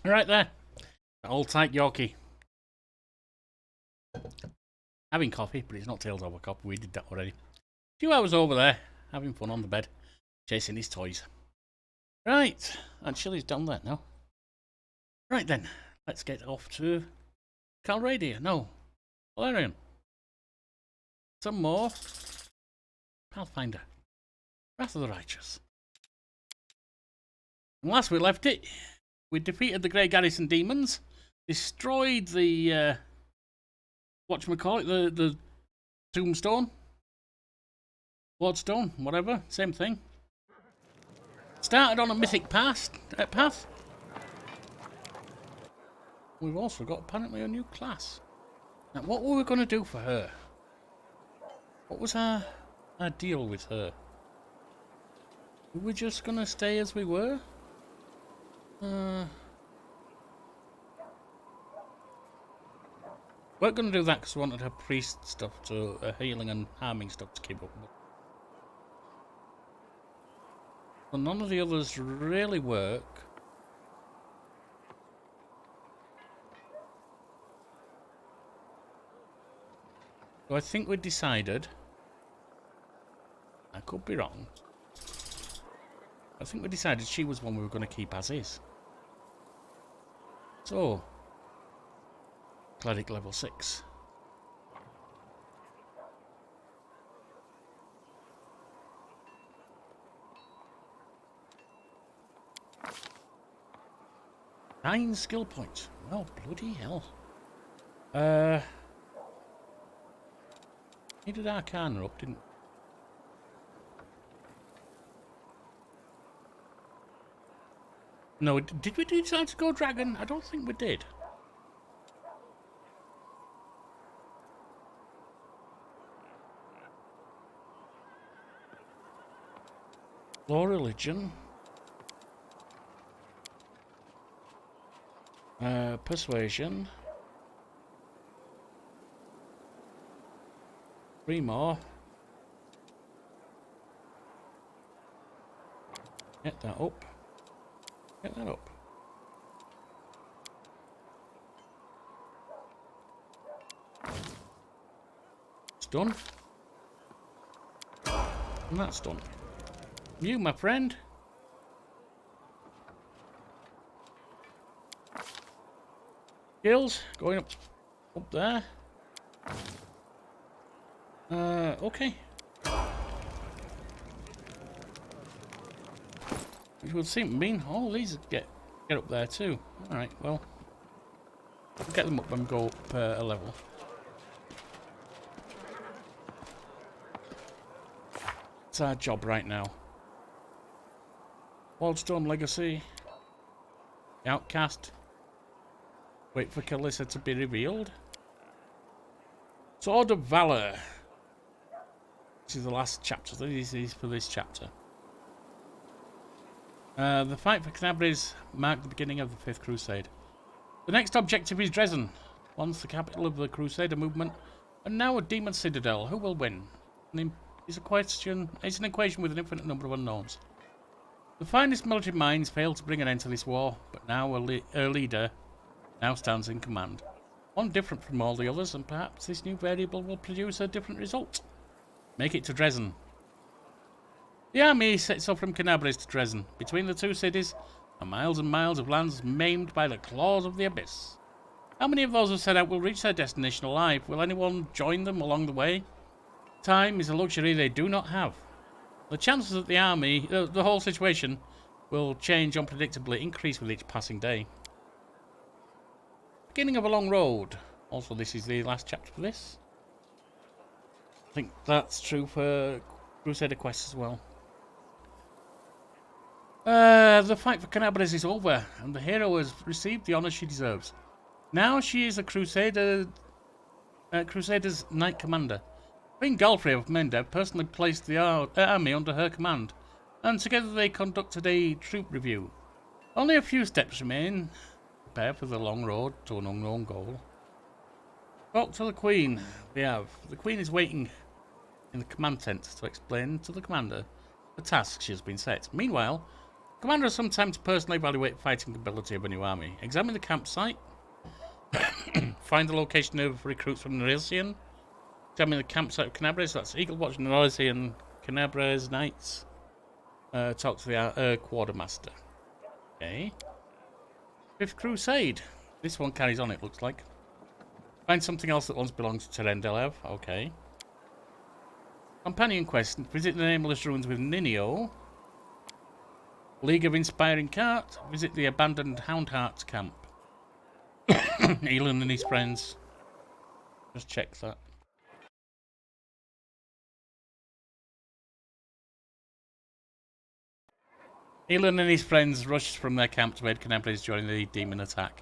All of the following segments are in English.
Right there. Old tight Yorkie. Having coffee, but it's not tails over coffee. We did that already. A few hours over there, having fun on the bed, chasing his toys. Right, and Chili's done that now. Right then, let's get off to Calradia. No, Valerian. Some more Pathfinder. Wrath of the Righteous. And last we left it, we defeated the Grey Garrison demons, destroyed the whatchamacallit, the tombstone, lordstone, whatever, same thing. Started on a mythic path. We've also got apparently a new class. Now, what were we going to do for her? What was our deal with her? Were we just going to stay as we were? We're going to do that because we wanted her priest stuff to healing and harming stuff to keep up with. But none of the others really work. So I think we decided, I could be wrong, I think we decided she was one we were going to keep as is. So, Cleric level 6. Nine skill points. Well, bloody hell. Needed Arcana up, didn't we? No, did we decide to go dragon? I don't think we did. Law religion. Persuasion. 3 more. Get that up. Get that up. It's done. And that's done. You, my friend. Skills going up there. Okay. Which would seem to mean all these get up there too. Alright, well. We'll get them up and go up a level. It's our job right now. Wildstorm Legacy. The Outcast. Wait for Kalissa to be revealed. Sword of Valor. This is the last chapter. This is for this chapter. The fight for Canabres marked the beginning of the 5th Crusade. The next objective is Dresden, once the capital of the Crusader movement, and now a demon citadel. Who will win? It's an equation with an infinite number of unknowns. The finest military minds failed to bring an end to this war, but now a leader now stands in command. One different from all the others, and perhaps this new variable will produce a different result. Make it to Dresden. The army sets off from Canabres to Dresden. Between the two cities are miles and miles of lands maimed by the claws of the abyss. How many of those who set out will reach their destination alive? Will anyone join them along the way? Time is a luxury they do not have. The chances that the army, the whole situation, will change unpredictably increase with each passing day. Beginning of a long road. Also, this is the last chapter for this. I think that's true for Crusader Quest as well. The fight for Canabres is over, and the hero has received the honor she deserves. Now she is a Crusader's Knight Commander. Queen Galfrey of Mendev personally placed the army under her command, and together they conducted a troop review. Only a few steps remain. Prepare for the long road to an unknown goal. Talk to the Queen. We have. The Queen is waiting in the command tent to explain to the commander the task she has been set. Meanwhile, Commander has some time to personally evaluate fighting ability of a new army. Examine the campsite. Find the location of recruits from Neresian. Examine the campsite of Canabres. So that's Eagle Watch, Neresian, Canabres, Knights. Talk to the quartermaster. Okay. Fifth Crusade. This one carries on, it looks like. Find something else that once belonged to Terendelev. Okay. Companion quest. Visit the nameless ruins with Ninio. League of Inspiring Cart. Visit the abandoned Houndheart camp. Elon and his friends. Just check that. Elon and his friends rushed from their camp to aid Canabres during the demon attack.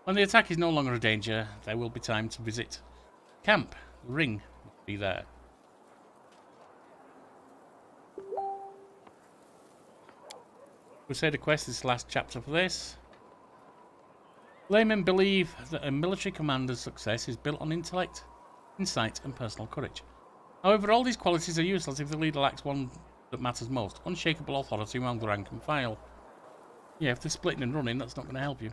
When the attack is no longer a danger, there will be time to visit camp. The ring must be there. Crusader Quest is the last chapter for this. Laymen believe that a military commander's success is built on intellect, insight, and personal courage. However, all these qualities are useless if the leader lacks one that matters most: unshakable authority among the rank and file. Yeah, if they're splitting and running, that's not going to help you.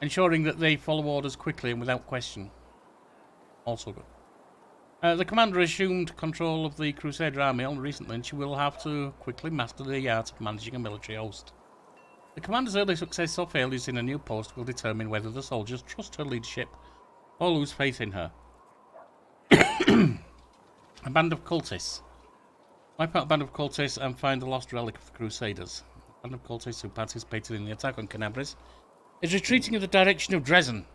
Ensuring that they follow orders quickly and without question. Also good. The commander assumed control of the Crusader army only recently, and she will have to quickly master the art of managing a military host. The commander's early success or failures in a new post will determine whether the soldiers trust her leadership or lose faith in her. A band of cultists. Wipe out a band of cultists and find the lost relic of the Crusaders. A band of cultists who participated in the attack on Canabres is retreating in the direction of Dresden.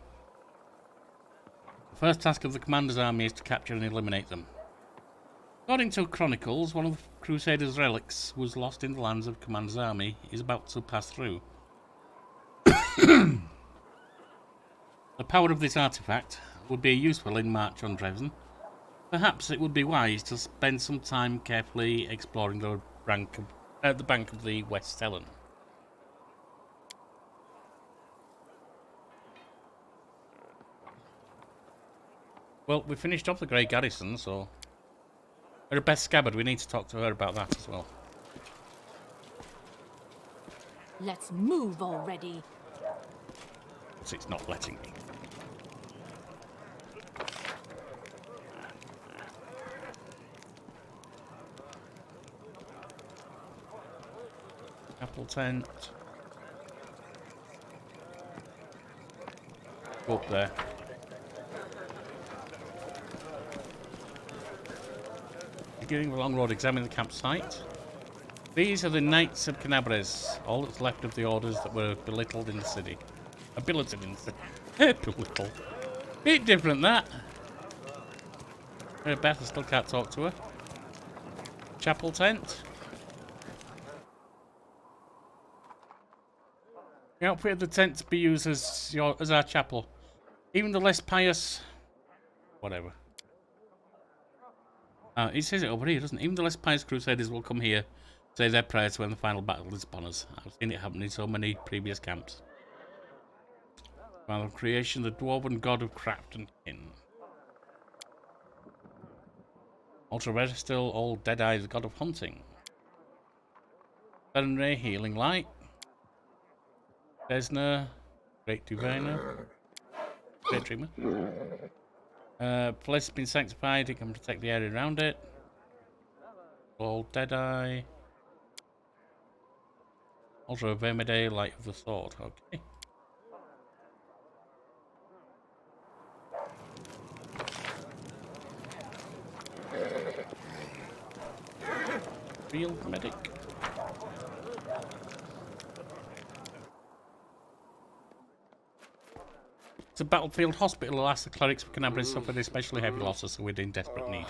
The first task of the commander's army is to capture and eliminate them. According to chronicles, one of the Crusaders' relics was lost in the lands of the commander's army. Is about to pass through. The power of this artifact would be useful in March on Dresden. Perhaps it would be wise to spend some time carefully exploring the bank of the West Helen. Well, we finished off the Grey Garrison, so... Her best scabbard, we need to talk to her about that as well. Let's move already. Because it's not letting me. Apple tent. Go up there. Beginning the long road, examine the campsite. These are the Knights of Canabres, all that's left of the orders that were belittled in the city. Billeted in the city. Belittled. Bit different, that. Beth, I still can't talk to her. Chapel tent. The outfit of the tent to be used as our chapel. Even the less pious... Whatever. It says it over here, doesn't it? Even the less pious crusaders will come here, say their prayers when the final battle is upon us. I've seen it happen in so many previous camps. Father of creation, the dwarven god of craft and kin. Ultra red, still old Deadeye, the god of hunting. Serenray, healing light. Desna, great diviner. Great dreamer. Place has been sanctified, it can protect the area around it. Old Deadeye. Ultra Vermide, light of the sword. Okay. Field medic. It's a battlefield hospital. Alas, the clerics of Canabria suffered especially heavy losses, so we're in desperate need.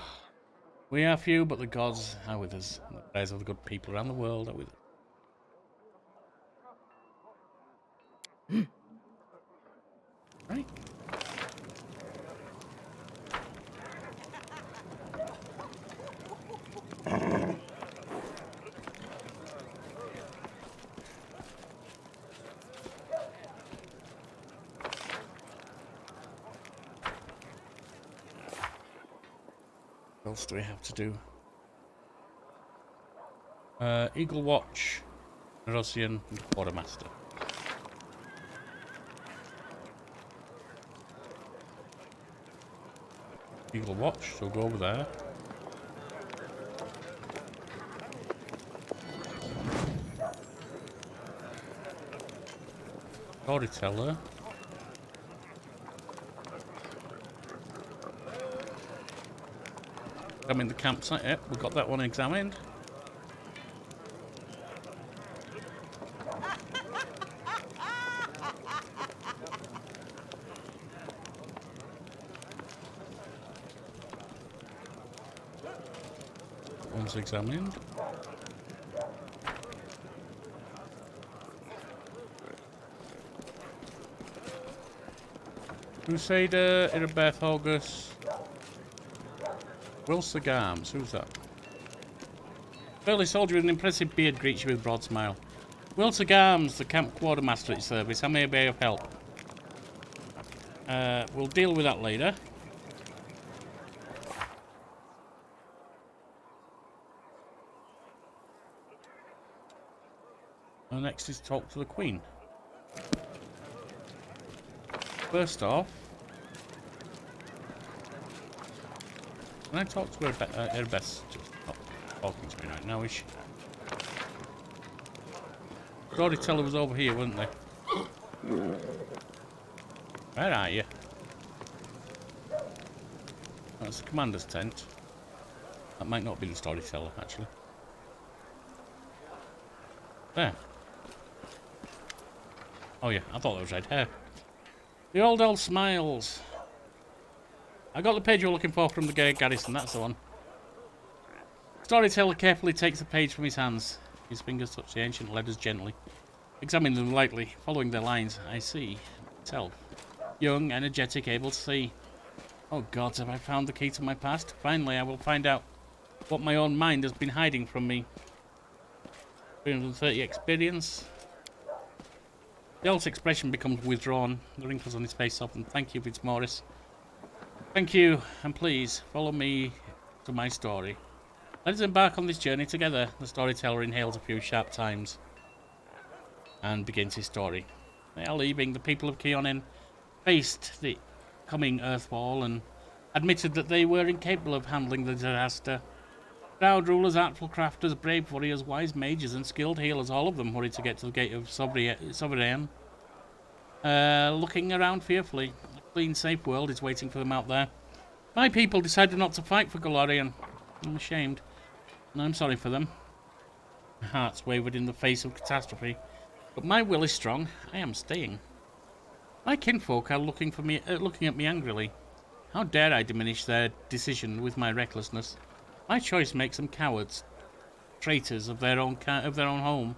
We are few, but the gods are with us, and the prayers of the good people around the world are with us. Right. What else do we have to do? Eagle Watch. Russian Quartermaster. Eagle Watch, so go over there. Storyteller. I'm in the campsite. Yep, we've got that one examined. One's examined. Crusader, Irabeth, August. Will Sagams, who's that? Burly soldier with an impressive beard greets you with a broad smile. Will Sagams, the camp quartermaster at your service. How may I be of help? We'll deal with that later. And next is talk to the Queen. First off, can I talk to her? Erebeth's just not talking to me right now, is she? Storyteller was over here, wasn't they? Where are you? That's the commander's tent. That might not be the storyteller, actually. There. Oh yeah, I thought that was red hair. The old elf smiles. I got the page you're looking for from the garrison, that's the one. Storyteller carefully takes the page from his hands. His fingers touch the ancient letters gently. Examine them lightly, following their lines. I see. Self. Young, energetic, able to see. Oh gods, have I found the key to my past? Finally, I will find out what my own mind has been hiding from me. 330 experience. The elf's expression becomes withdrawn. The wrinkles on his face soften. Thank you, Fitzmaurice. Thank you, and please, follow me to my story. Let us embark on this journey together. The storyteller inhales a few sharp times and begins his story. They are leaving. The people of Keonin faced the coming earthfall and admitted that they were incapable of handling the disaster. Proud rulers, artful crafters, brave warriors, wise mages, and skilled healers, all of them hurried to get to the gate of Sovereign. Looking around fearfully. A clean, safe world is waiting for them out there. My people decided not to fight for Golarion. I'm ashamed, and I'm sorry for them. My heart's wavered in the face of catastrophe, but my will is strong. I am staying. My kinfolk are looking at me angrily. How dare I diminish their decision with my recklessness? My choice makes them cowards, traitors of their own home.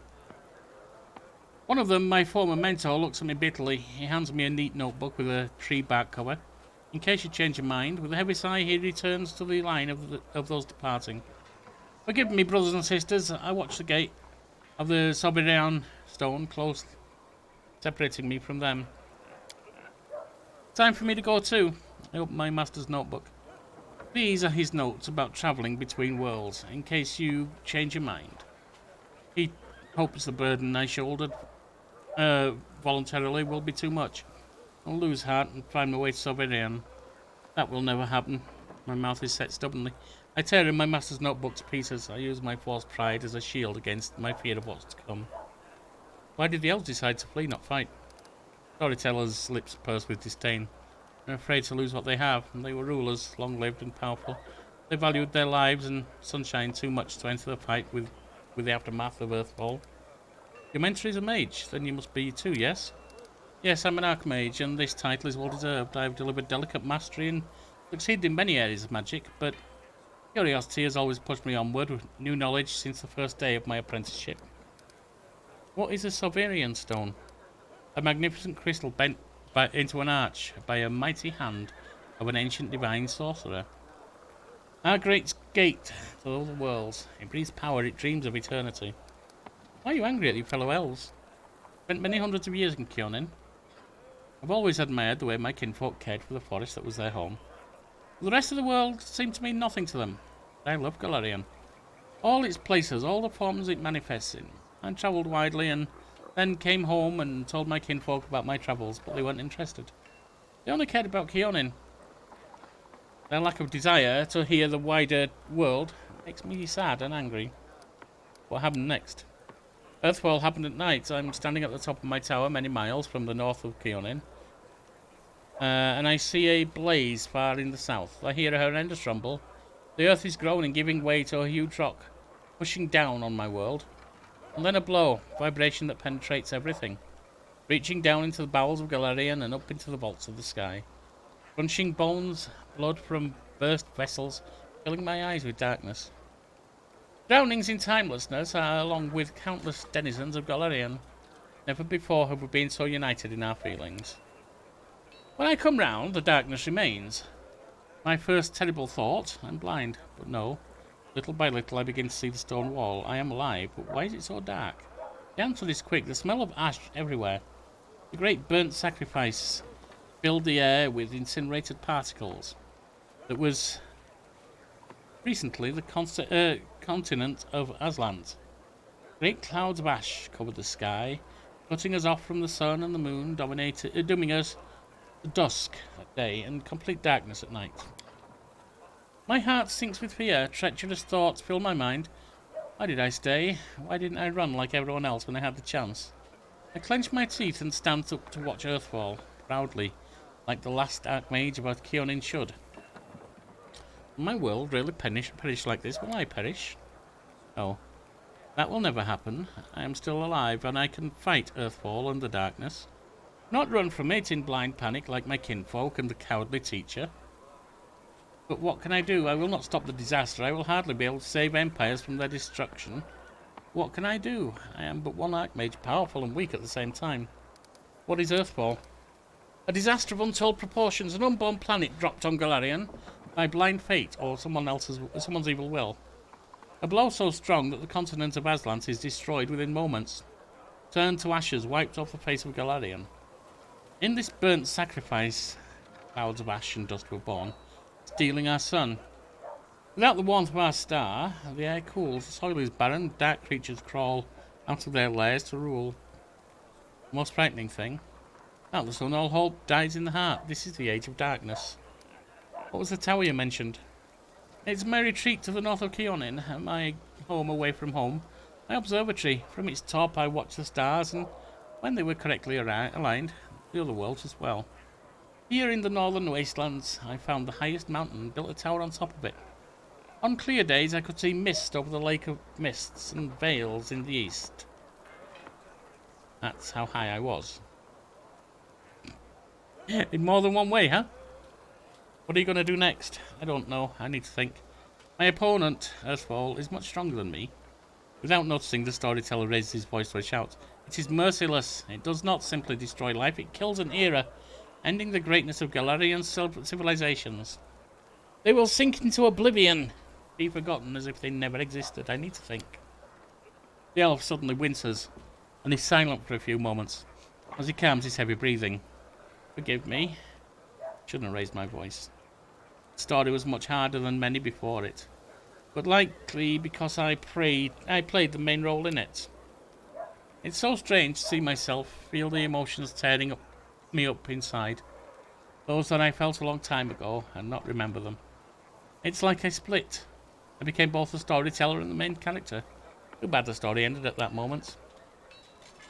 One of them, my former mentor, looks at me bitterly. He hands me a neat notebook with a tree bark cover. In case you change your mind, with a heavy sigh, he returns to the line of those departing. Forgive me, brothers and sisters. I watch the gate of the Sovereign stone close, separating me from them. Time for me to go too. I open my master's notebook. These are his notes about travelling between worlds, in case you change your mind. He hopes the burden I shouldered voluntarily will be too much. I'll lose heart and find my way to Sovereign. That will never happen. My mouth is set stubbornly. I tear in my master's notebook to pieces. I use my false pride as a shield against my fear of what's to come. Why did the elves decide to flee, not fight? Storyteller's lips purse with disdain. They're afraid to lose what they have, and they were rulers, long-lived and powerful. They valued their lives and sunshine too much to enter the fight with the aftermath of Earthfall. Your mentor is a mage, then you must be too, yes? Yes, I'm an archmage, and this title is well-deserved. I've delivered delicate mastery and succeeded in many areas of magic, but curiosity has always pushed me onward with new knowledge since the first day of my apprenticeship. What is a Sovereign stone? A magnificent crystal bent into an arch by a mighty hand of an ancient divine sorcerer. Our great gate to all the worlds. It breathes power, it dreams of eternity. Why are you angry at your fellow elves? Spent many hundreds of years in Keonin. I've always admired the way my kinfolk cared for the forest that was their home. The rest of the world seemed to mean nothing to them. I love Golarion. All its places, all the forms it manifests in. I travelled widely and then came home and told my kinfolk about my travels, but they weren't interested. They only cared about Keonin. Their lack of desire to hear the wider world makes me sad and angry. What happened next? Earthfall happened at night. I'm standing at the top of my tower many miles from the north of Keonin. And I see a blaze far in the south. I hear a horrendous rumble. The earth is groaning, giving way to a huge rock, pushing down on my world. And then a blow, vibration that penetrates everything, reaching down into the bowels of Galarian and up into the vaults of the sky. Crunching bones, blood from burst vessels, filling my eyes with darkness. Drownings in timelessness, along with countless denizens of Galarian. Never before have we been so united in our feelings. When I come round, the darkness remains. My first terrible thought, I'm blind, but no. Little by little I begin to see the stone wall. I am alive, but why is it so dark? The answer is quick. The smell of ash everywhere. The great burnt sacrifice filled the air with incinerated particles. That was recently the continent of Aslant. Great clouds of ash covered the sky, cutting us off from the sun and the moon, dooming us to dusk at day and complete darkness at night. My heart sinks with fear. Treacherous thoughts fill my mind. Why did I stay? Why didn't I run like everyone else when I had the chance? I clench my teeth and stand up to watch Earthfall, proudly, like the last Archmage of Keonin should. Will my world really perish like this? Will I perish? Oh, that will never happen. I am still alive, and I can fight Earthfall and the darkness. Not run from it in blind panic like my kinfolk and the cowardly teacher. But what can I do? I will not stop the disaster. I will hardly be able to save empires from their destruction. What can I do? I am but one Archmage, powerful and weak at the same time. What is Earthfall? A disaster of untold proportions, an unborn planet dropped on Galarian by blind fate or someone's evil will. A blow so strong that the continent of Aslant is destroyed within moments, turned to ashes, wiped off the face of Galarian. In this burnt sacrifice, clouds of ash and dust were born, stealing our sun. Without the warmth of our star, the air cools, the soil is barren, dark creatures crawl out of their lairs to rule. The most frightening thing, without the sun, all hope dies in the heart. This is the age of darkness. What was the tower you mentioned? It's my retreat to the north of Keonin, my home away from home. My observatory. From its top I watched the stars, and when they were correctly aligned, the other worlds as well. Here in the northern wastelands, I found the highest mountain and built a tower on top of it. On clear days I could see mist over the lake of mists and veils in the east. That's how high I was. In more than one way, huh? What are you going to do next? I don't know. I need to think. My opponent, Earthfall, is much stronger than me. Without noticing, the storyteller raises his voice to a shout. It is merciless. It does not simply destroy life. It kills an era, ending the greatness of Galarian civilizations. They will sink into oblivion, be forgotten as if they never existed. I need to think. The elf suddenly winces, and is silent for a few moments, as he calms his heavy breathing. Forgive me. Shouldn't have raised my voice. The story was much harder than many before it, but likely because I played the main role in it. It's so strange to see myself feel the emotions tearing me up inside, those that I felt a long time ago, and not remember them. It's like I split. I became both the storyteller and the main character. Too bad the story ended at that moment.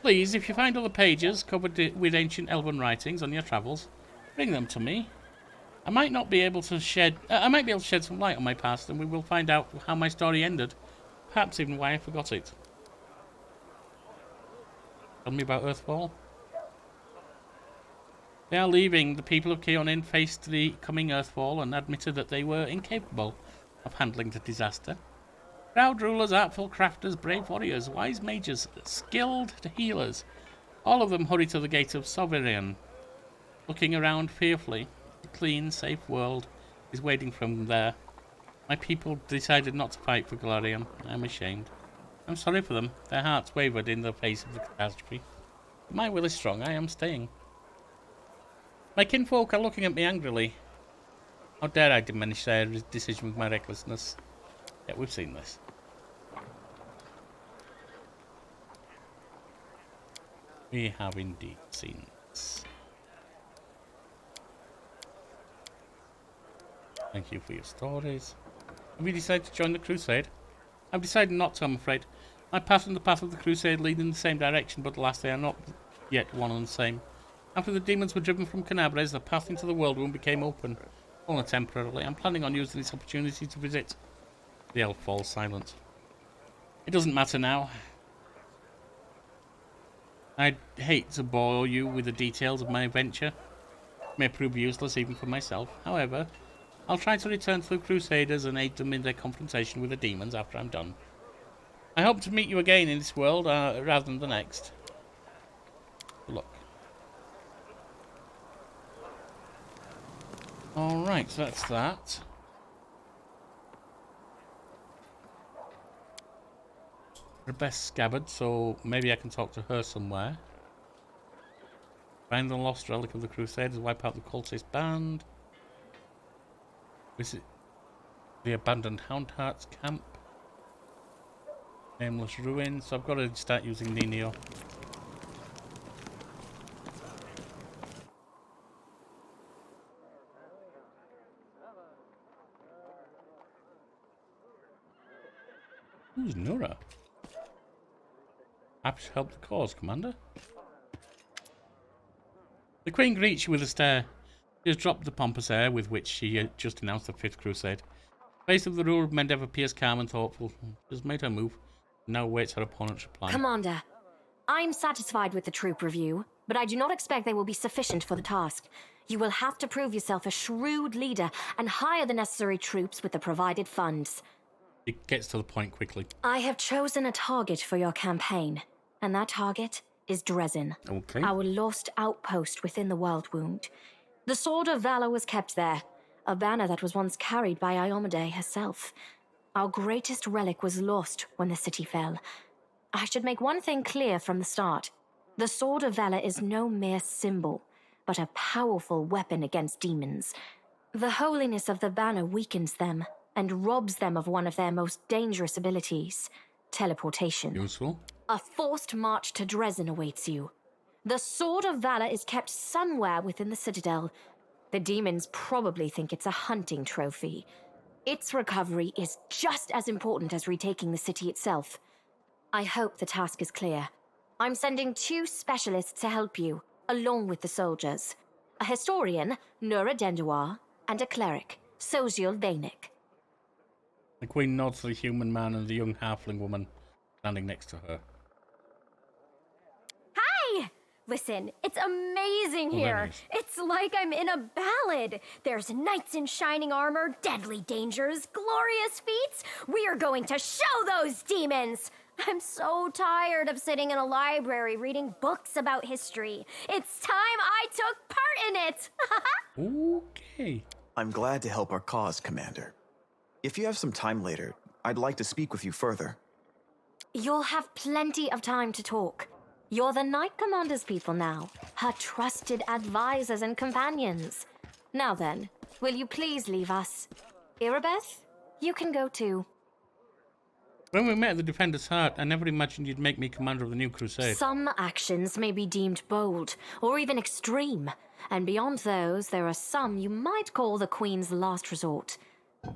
Please, if you find other pages covered with ancient elven writings on your travels, bring them to me. I might be able to shed some light on my past, and we will find out how my story ended, perhaps even why I forgot it. Tell me about Earthfall. They are leaving. The people of Keonin faced the coming Earthfall and admitted that they were incapable of handling the disaster. Proud rulers, artful crafters, brave warriors, wise mages, skilled healers, all of them hurry to the gate of Sovereign. Looking around fearfully, the clean, safe world is waiting for them there. My people decided not to fight for Galarian. I am ashamed. I'm sorry for them. Their hearts wavered in the face of the catastrophe. But my will is strong. I am staying. My kinfolk are looking at me angrily. How dare I diminish their decision with my recklessness? Yeah, we've seen this. We have indeed seen this. Thank you for your stories. Have you decided to join the crusade? I've decided not to, I'm afraid. My path and the path of the crusade lead in the same direction, but alas, they are not yet one and the same. After the demons were driven from Canabres, the path into the world room became open. Only temporarily. I'm planning on using this opportunity to visit. The elf falls silent. It doesn't matter now. I'd hate to bore you with the details of my adventure. It may prove useless even for myself. However, I'll try to return to the Crusaders and aid them in their confrontation with the demons after I'm done. I hope to meet you again in this world rather than the next. Good luck. Alright, so that's that. The best scabbard, so maybe I can talk to her somewhere. Find the lost relic of the Crusaders, wipe out the cultist band. Visit the abandoned Houndheart's camp. Nameless ruins, so I've got to start using Nenio. Who's Nura? Happy to help the cause, Commander. The Queen greets you with a stare. She has dropped the pompous air with which she had just announced the Fifth Crusade. The face of the ruler of Mendev appears calm and thoughtful. She has made her move, and now waits her opponent's reply. Commander, I'm satisfied with the troop review, but I do not expect they will be sufficient for the task. You will have to prove yourself a shrewd leader and hire the necessary troops with the provided funds. It gets to the point quickly. I have chosen a target for your campaign, and that target is Dresden, Okay. our lost outpost within the World Wound. The Sword of Valor was kept there, a banner that was once carried by Iomade herself. Our greatest relic was lost when the city fell. I should make one thing clear from the start. The Sword of Valor is no mere symbol, but a powerful weapon against demons. The holiness of the banner weakens them and robs them of one of their most dangerous abilities, teleportation. Useful. A forced march to Dresden awaits you. The Sword of Valor is kept somewhere within the Citadel. The demons probably think it's a hunting trophy. Its recovery is just as important as retaking the city itself. I hope the task is clear. I'm sending 2 specialists to help you, along with the soldiers. A historian, Nura Denduar, and a cleric, Soziel Danik. The Queen nods to the human man and the young halfling woman standing next to her. Hi! Listen, it's amazing here. Nice. It's like I'm in a ballad. There's knights in shining armor, deadly dangers, glorious feats. We are going to show those demons. I'm so tired of sitting in a library reading books about history. It's time I took part in it. Okay. I'm glad to help our cause, Commander. If you have some time later, I'd like to speak with you further. You'll have plenty of time to talk. You're the Knight Commander's people now, her trusted advisors and companions. Now then, will you please leave us? Irabeth, you can go too. When we met at the Defender's Heart, I never imagined you'd make me commander of the new crusade. Some actions may be deemed bold, or even extreme, and beyond those, there are some you might call the Queen's last resort.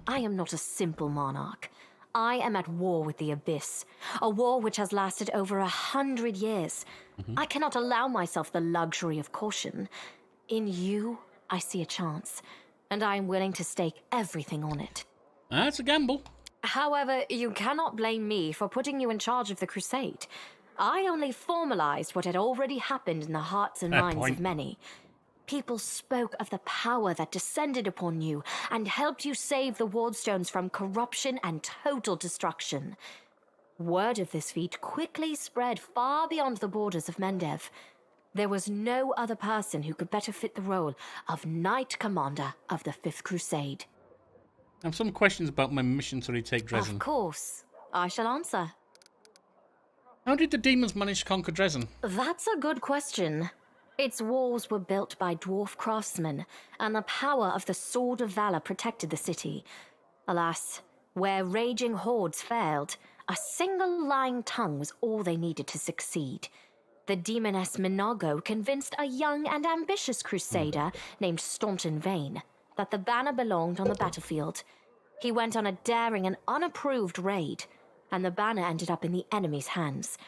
I am not a simple monarch. I am at war with the Abyss, a war which has lasted over 100 years. I cannot allow myself the luxury of caution. In you, I see a chance, and I am willing to stake everything on it. That's a gamble. However, you cannot blame me for putting you in charge of the crusade. I only formalized what had already happened in the hearts and Fair minds point. of many. People spoke of the power that descended upon you and helped you save the Wardstones from corruption and total destruction. Word of this feat quickly spread far beyond the borders of Mendev. There was no other person who could better fit the role of Knight Commander of the Fifth Crusade. I have some questions about my mission to retake Dresden. Of course, I shall answer. How did the demons manage to conquer Dresden? That's a good question. Its walls were built by dwarf craftsmen, and the power of the Sword of Valor protected the city. Alas, where raging hordes failed, a single lying tongue was all they needed to succeed. The demoness Minago convinced a young and ambitious crusader named Staunton Vane that the banner belonged on the battlefield. He went on a daring and unapproved raid, and the banner ended up in the enemy's hands.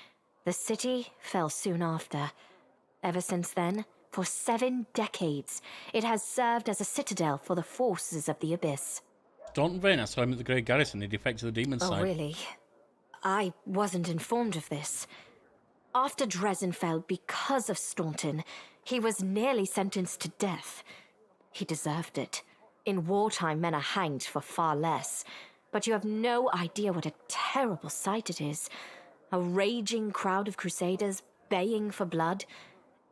The city fell soon after. Ever since then, for 7 decades, it has served as a citadel for the forces of the Abyss. Staunton Vane, I saw him at the Great Garrison. He defected to the demon Oh, side. really? I wasn't informed of this. After Dresden fell because of Staunton, he was nearly sentenced to death. He deserved it. In wartime, men are hanged for far less. But you have no idea what a terrible sight it is. A raging crowd of crusaders baying for blood.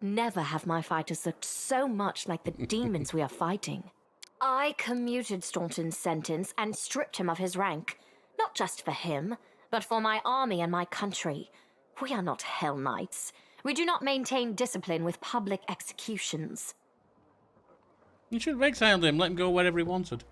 Never have my fighters looked so much like the demons we are fighting. I commuted Staunton's sentence and stripped him of his rank. Not just for him, but for my army and my country. We are not Hell Knights. We do not maintain discipline with public executions. You should have exiled him, let him go wherever he wanted.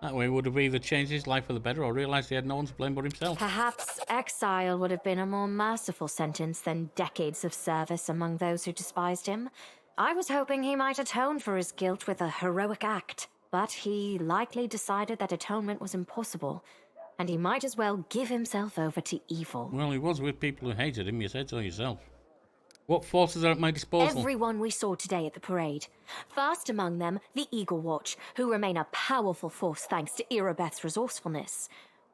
That way he would have either changed his life for the better or realised he had no one to blame but himself. Perhaps exile would have been a more merciful sentence than decades of service among those who despised him. I was hoping he might atone for his guilt with a heroic act, but he likely decided that atonement was impossible, and he might as well give himself over to evil. Well, he was with people who hated him, you said so yourself. What forces are at my disposal? Everyone we saw today at the parade. First among them, the Eagle Watch, who remain a powerful force thanks to Irabeth's resourcefulness.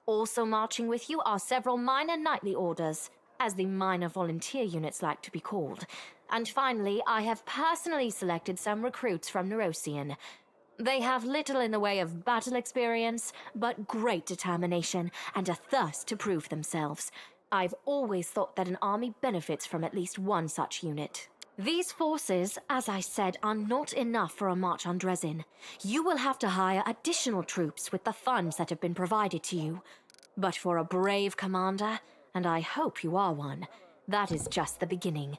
Also marching with you are several minor knightly orders, as the minor volunteer units like to be called. And finally, I have personally selected some recruits from Neurosian. They have little in the way of battle experience, but great determination and a thirst to prove themselves. I've always thought that an army benefits from at least one such unit. These forces, as I said, are not enough for a march on Dresden. You will have to hire additional troops with the funds that have been provided to you. But for a brave commander, and I hope you are one, that is just the beginning.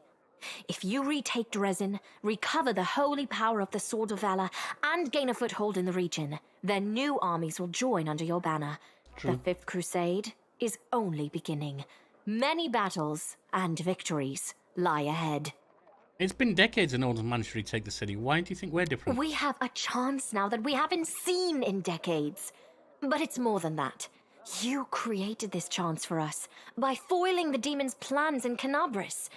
If you retake Dresden, recover the holy power of the Sword of Valor, and gain a foothold in the region, then new armies will join under your banner. True. The Fifth Crusade is only beginning. Many battles and victories lie ahead. It's been decades and no one's managed to retake the city. Why do you think we're different? We have a chance now that we haven't seen in decades. But it's more than that. You created this chance for us by foiling the demons' plans in Canabris.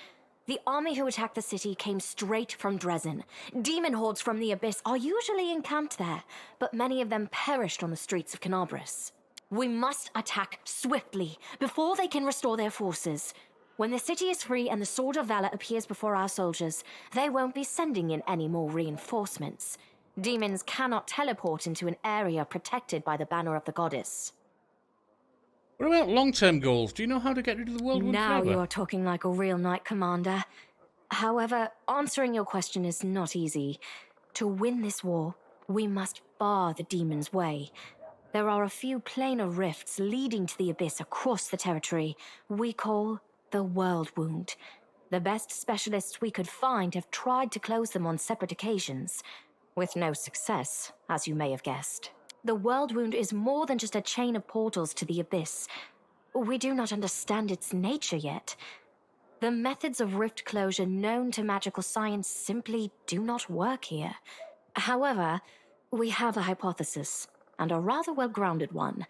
The army who attacked the city came straight from Dresden. Demon hordes from the Abyss are usually encamped there, but many of them perished on the streets of Canabris. We must attack swiftly, before they can restore their forces. When the city is free and the Sword of Valor appears before our soldiers, they won't be sending in any more reinforcements. Demons cannot teleport into an area protected by the banner of the goddess. What about long-term goals? Do you know how to get rid of the world Now forever? you are talking like a real knight commander. However, answering your question is not easy. To win this war, we must bar the demon's way. There are a few planar rifts leading to the Abyss across the territory we call the World Wound. The best specialists we could find have tried to close them on separate occasions, with no success, as you may have guessed. The World Wound is more than just a chain of portals to the Abyss. We do not understand its nature yet. The methods of rift closure known to magical science simply do not work here. However, we have a hypothesis, and a rather well-grounded one,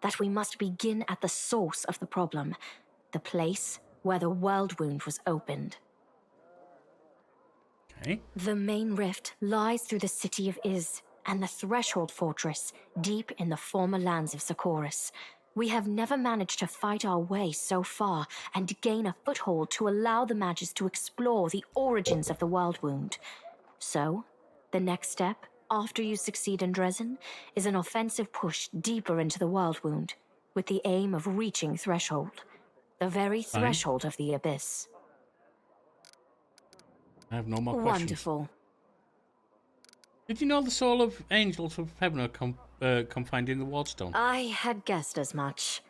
that we must begin at the source of the problem, the place where the World Wound was opened. Okay. The main rift lies through the city of Iz and the Threshold Fortress, deep in the former lands of Socorus. We have never managed to fight our way so far and gain a foothold to allow the mages to explore the origins of the World Wound. So, the next step, after you succeed in Dresden, is an offensive push deeper into the World Wound, with the aim of reaching Threshold, the very threshold of the Abyss. I have no more questions. Wonderful. Did you know the soul of angels of heaven are confined in the Wardstone? I had guessed as much.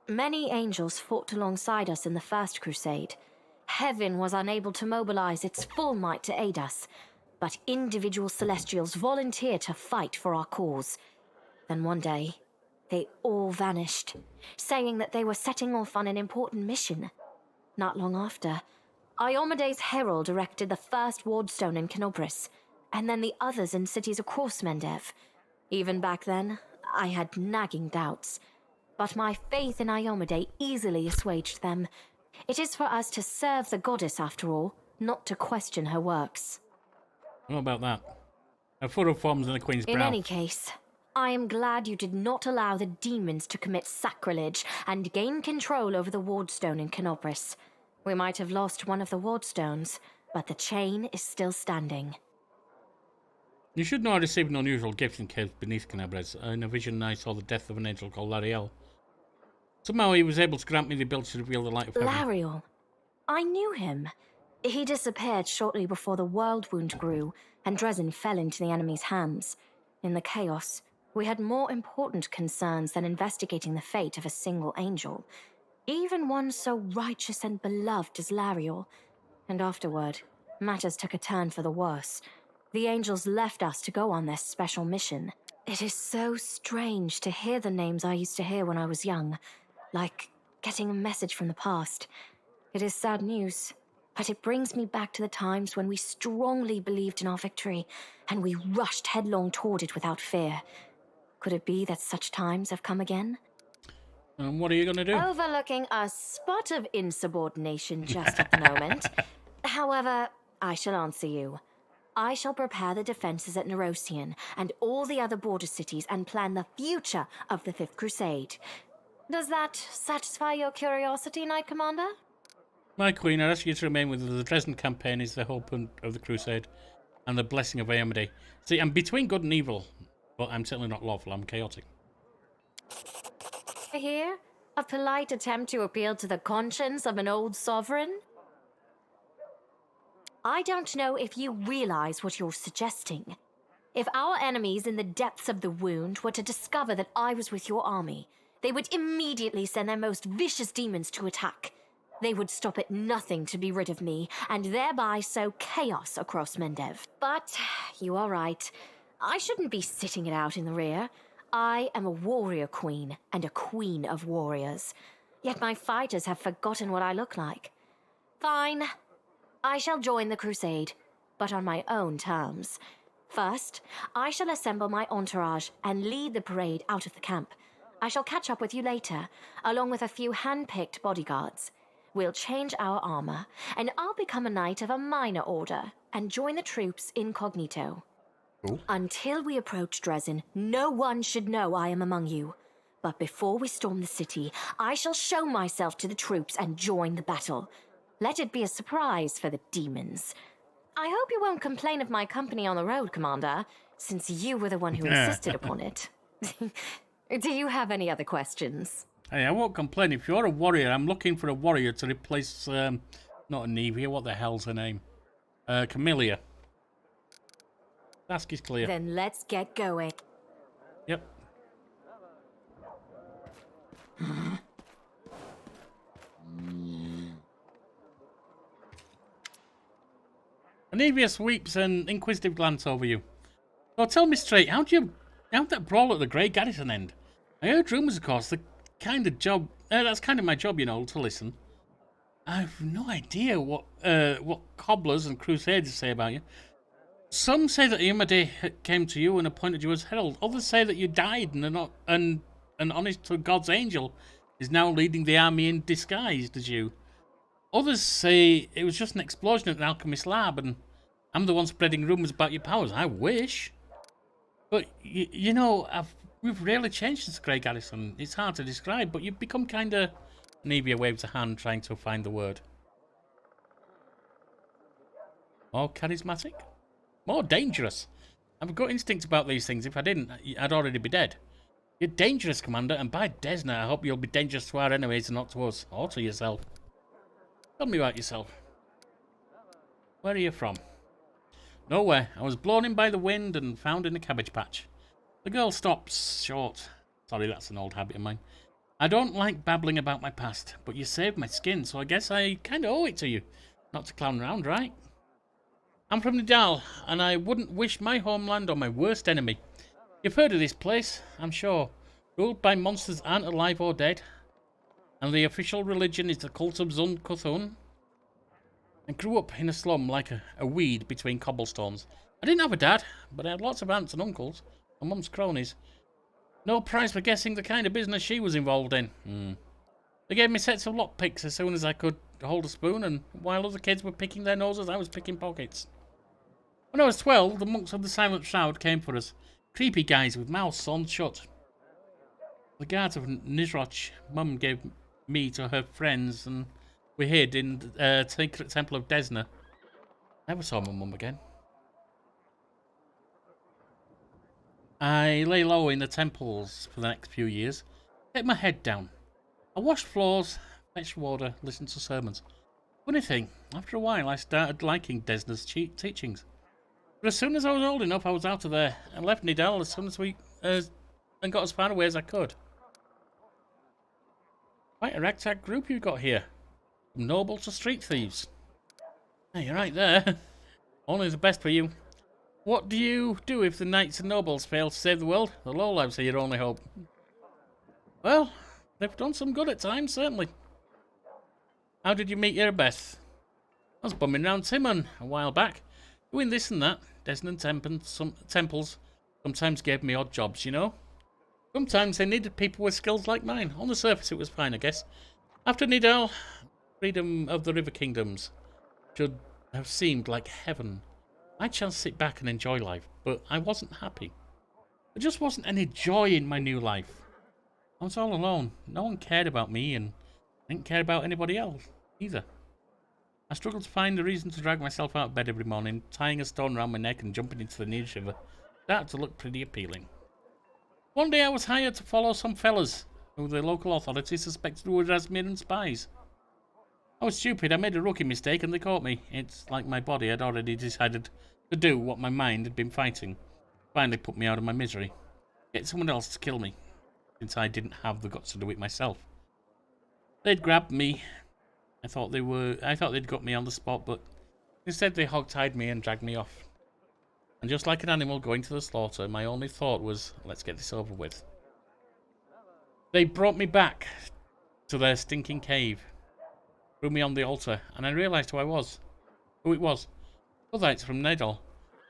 Many angels fought alongside us in the First Crusade. Heaven was unable to mobilize its full might to aid us, but individual celestials volunteered to fight for our cause. Then one day, they all vanished, saying that they were setting off on an important mission. Not long after, Iomede's herald erected the first wardstone in Canopus, and then the others in cities across Mendev. Even back then, I had nagging doubts. But my faith in Iomede easily assuaged them. It is for us to serve the goddess, after all, not to question her works. What about that? A furrow forms in the Queen's brow. In any case, I am glad you did not allow the demons to commit sacrilege and gain control over the wardstone in Canopus. We might have lost one of the wardstones, but the chain is still standing. You should know I received an unusual gift in caves beneath Canabres. In a vision I saw the death of an angel called Lariel. Somehow he was able to grant me the ability to reveal the light of heaven. Lariel. I knew him. He disappeared shortly before the world wound grew, and Dresden fell into the enemy's hands. In the chaos, we had more important concerns than investigating the fate of a single angel. Even one so righteous and beloved as Lariel. And afterward, matters took a turn for the worse. The angels left us to go on their special mission. It is so strange to hear the names I used to hear when I was young, like getting a message from the past. It is sad news, but it brings me back to the times when we strongly believed in our victory, and we rushed headlong toward it without fear. Could it be that such times have come again? And what are you going to do? Overlooking a spot of insubordination just at the moment. However, I shall answer you. I shall prepare the defenses at Nerosian and all the other border cities and plan the future of the Fifth Crusade. Does that satisfy your curiosity, Knight Commander? My Queen, I ask you to remain with us. The Dresden campaign is the hope of the Crusade and the blessing of Iomede. See, I'm between good and evil, but I'm certainly not lawful. I'm chaotic. Here, a polite attempt to appeal to the conscience of an old sovereign? I don't know if you realize what you're suggesting. If our enemies in the depths of the wound were to discover that I was with your army, they would immediately send their most vicious demons to attack. They would stop at nothing to be rid of me, and thereby sow chaos across Mendev. But you are right. I shouldn't be sitting it out in the rear. I am a warrior queen, and a queen of warriors. Yet my fighters have forgotten what I look like. Fine. I shall join the crusade, but on my own terms. First, I shall assemble my entourage and lead the parade out of the camp. I shall catch up with you later, along with a few hand-picked bodyguards. We'll change our armor, and I'll become a knight of a minor order and join the troops incognito. Cool. Until we approach Dresden, no one should know I am among you. But before we storm the city, I shall show myself to the troops and join the battle. Let it be a surprise for the demons. I hope you won't complain of my company on the road, Commander, since you were the one who insisted upon it. Do you have any other questions? Hey, I won't complain. If you're a warrior, I'm looking for a warrior to replace, not Anivia, what the hell's her name? Camellia. Task is clear. Then let's get going. Yep. Anivia sweeps an inquisitive glance over you. So tell me straight, how'd that brawl at the Grey Garrison end? I heard rumours, of course, that's kind of my job, you know, to listen. I've no idea what cobblers and crusaders say about you. Some say that Iomede came to you and appointed you as herald. Others say that you died and an honest to God's angel is now leading the army in disguise as you. Others say it was just an explosion at an alchemist lab and I'm the one spreading rumours about your powers. I wish. But, you know, we've really changed since Grey Garrison. It's hard to describe, but you've become kind of... Anivia waves a hand trying to find the word. More charismatic? More dangerous. I've a gut instinct about these things. If I didn't, I'd already be dead. You're dangerous, Commander, and by Desna, I hope you'll be dangerous to our enemies and not to us, or to yourself. Tell me about yourself. Where are you from? Nowhere. I was blown in by the wind and found in a cabbage patch. The girl stops short. Sorry, that's an old habit of mine. I don't like babbling about my past, but you saved my skin, so I guess I kind of owe it to you. Not to clown around, right? I'm from Nidal, and I wouldn't wish my homeland on my worst enemy. You've heard of this place, I'm sure. Ruled by monsters aren't alive or dead. And the official religion is the cult of Zun Kuthun. I grew up in a slum like a weed between cobblestones. I didn't have a dad, but I had lots of aunts and uncles, and mum's cronies. No prize for guessing the kind of business she was involved in. They gave me sets of lockpicks as soon as I could hold a spoon, and while other kids were picking their noses, I was picking pockets. When I was 12, the monks of the Silent Shroud came for us. Creepy guys with mouths sewn shut. The guards of Nizroch, Mum gave me to her friends, and we hid in the secret temple of Desna. Never saw my mum again. I lay low in the temples for the next few years, kept my head down. I washed floors, fetched water, listened to sermons. Funny thing, after a while I started liking Desna's teachings. But as soon as I was old enough, I was out of there and left Nidal as soon as and got as far away as I could. Quite a ragtag group you got here. From nobles to street thieves. Hey, you're right there. Only the best for you. What do you do if the knights and nobles fail to save the world? The lowlives are your only hope. Well, they've done some good at times, certainly. How did you meet Erebeth? I was bumming around Timon a while back, doing this and that. Desmond temples sometimes gave me odd jobs, you know. Sometimes they needed people with skills like mine. On the surface it was fine, I guess. After Nidal, freedom of the River Kingdoms should have seemed like heaven. I had a chance to sit back and enjoy life, but I wasn't happy. There just wasn't any joy in my new life. I was all alone. No one cared about me, and I didn't care about anybody else either. I struggled to find a reason to drag myself out of bed every morning. Tying a stone around my neck and jumping into the nearest river started to look pretty appealing. One day I was hired to follow some fellas who the local authorities suspected were Rasmiran spies. I was stupid. I made a rookie mistake and they caught me. It's like my body had already decided to do what my mind had been fighting. Finally put me out of my misery. Get someone else to kill me, since I didn't have the guts to do it myself. They'd grabbed me. I thought they'd got me on the spot, but instead they hog-tied me and dragged me off. And just like an animal going to the slaughter, my only thought was, let's get this over with. They brought me back to their stinking cave, threw me on the altar, and I realised who it was. Hotheads from Nedal.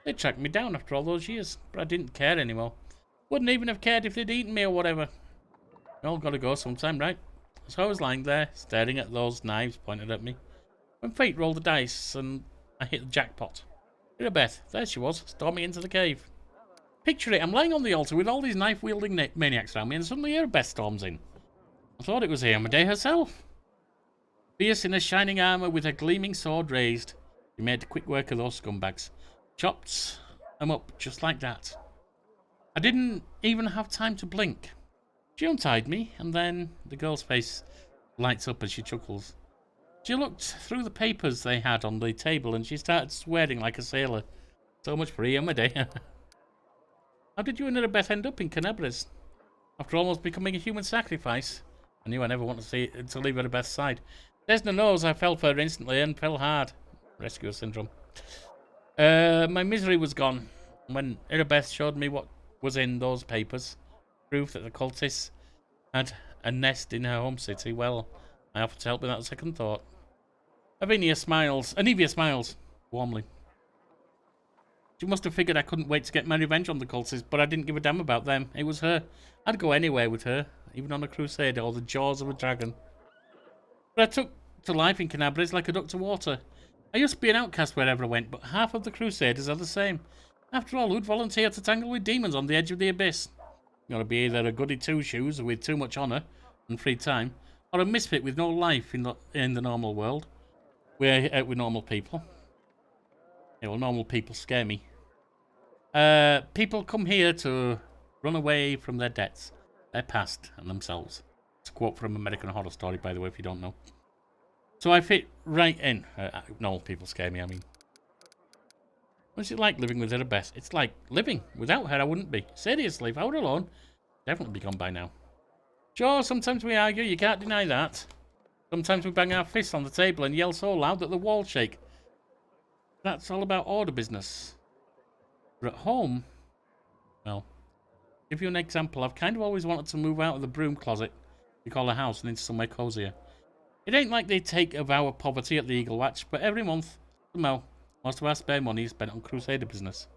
They tracked me down after all those years, but I didn't care anymore. Wouldn't even have cared if they'd eaten me or whatever. We all gotta go sometime, right? So I was lying there, staring at those knives pointed at me, when fate rolled the dice and I hit the jackpot. Erebeth, there she was, storming into the cave. Picture it, I'm lying on the altar with all these knife-wielding maniacs around me, and suddenly Erebeth storms in. I thought it was Iomedae herself. Fierce in her shining armour with her gleaming sword raised, she made quick work of those scumbags. Chopped them up just like that. I didn't even have time to blink. She untied me, and then the girl's face lights up as she chuckles. She looked through the papers they had on the table, and she started swearing like a sailor. So much for Iomedae. How did you and Erebeth end up in Canabres? After almost becoming a human sacrifice? I knew I never wanted to leave Erebeth's side. Desna knows I fell for her instantly, and fell hard. Rescuer syndrome. My misery was gone when Erebeth showed me what was in those papers. Proof that the cultists had a nest in her home city. Well, I offered to help without a second thought. Anivia smiles warmly. She must have figured I couldn't wait to get my revenge on the cultists, but I didn't give a damn about them. It was her. I'd go anywhere with her, even on a crusade or the jaws of a dragon. But I took to life in Canabres like a duck to water. I used to be an outcast wherever I went, but half of the crusaders are the same. After all, who'd volunteer to tangle with demons on the edge of the abyss? You gotta be either a goody two-shoes with too much honour and free time, or a misfit with no life in the normal world. We're out with normal people. Yeah, well, normal people scare me. People come here to run away from their debts, their past, and themselves. It's a quote from American Horror Story, by the way, if you don't know. So I fit right in. Normal people scare me, I mean. What's it like living with Erebeth? It's like living. Without her, I wouldn't be. Seriously, if I were alone, I'd definitely be gone by now. Sure, sometimes we argue, you can't deny that. Sometimes we bang our fists on the table and yell so loud that the walls shake. That's all about order business. But at home, well, to give you an example, I've kind of always wanted to move out of the broom closet we call a house and into somewhere cozier. It ain't like they take a vow of poverty at the Eagle Watch, but every month, somehow, most of our spare money is spent on Crusader business.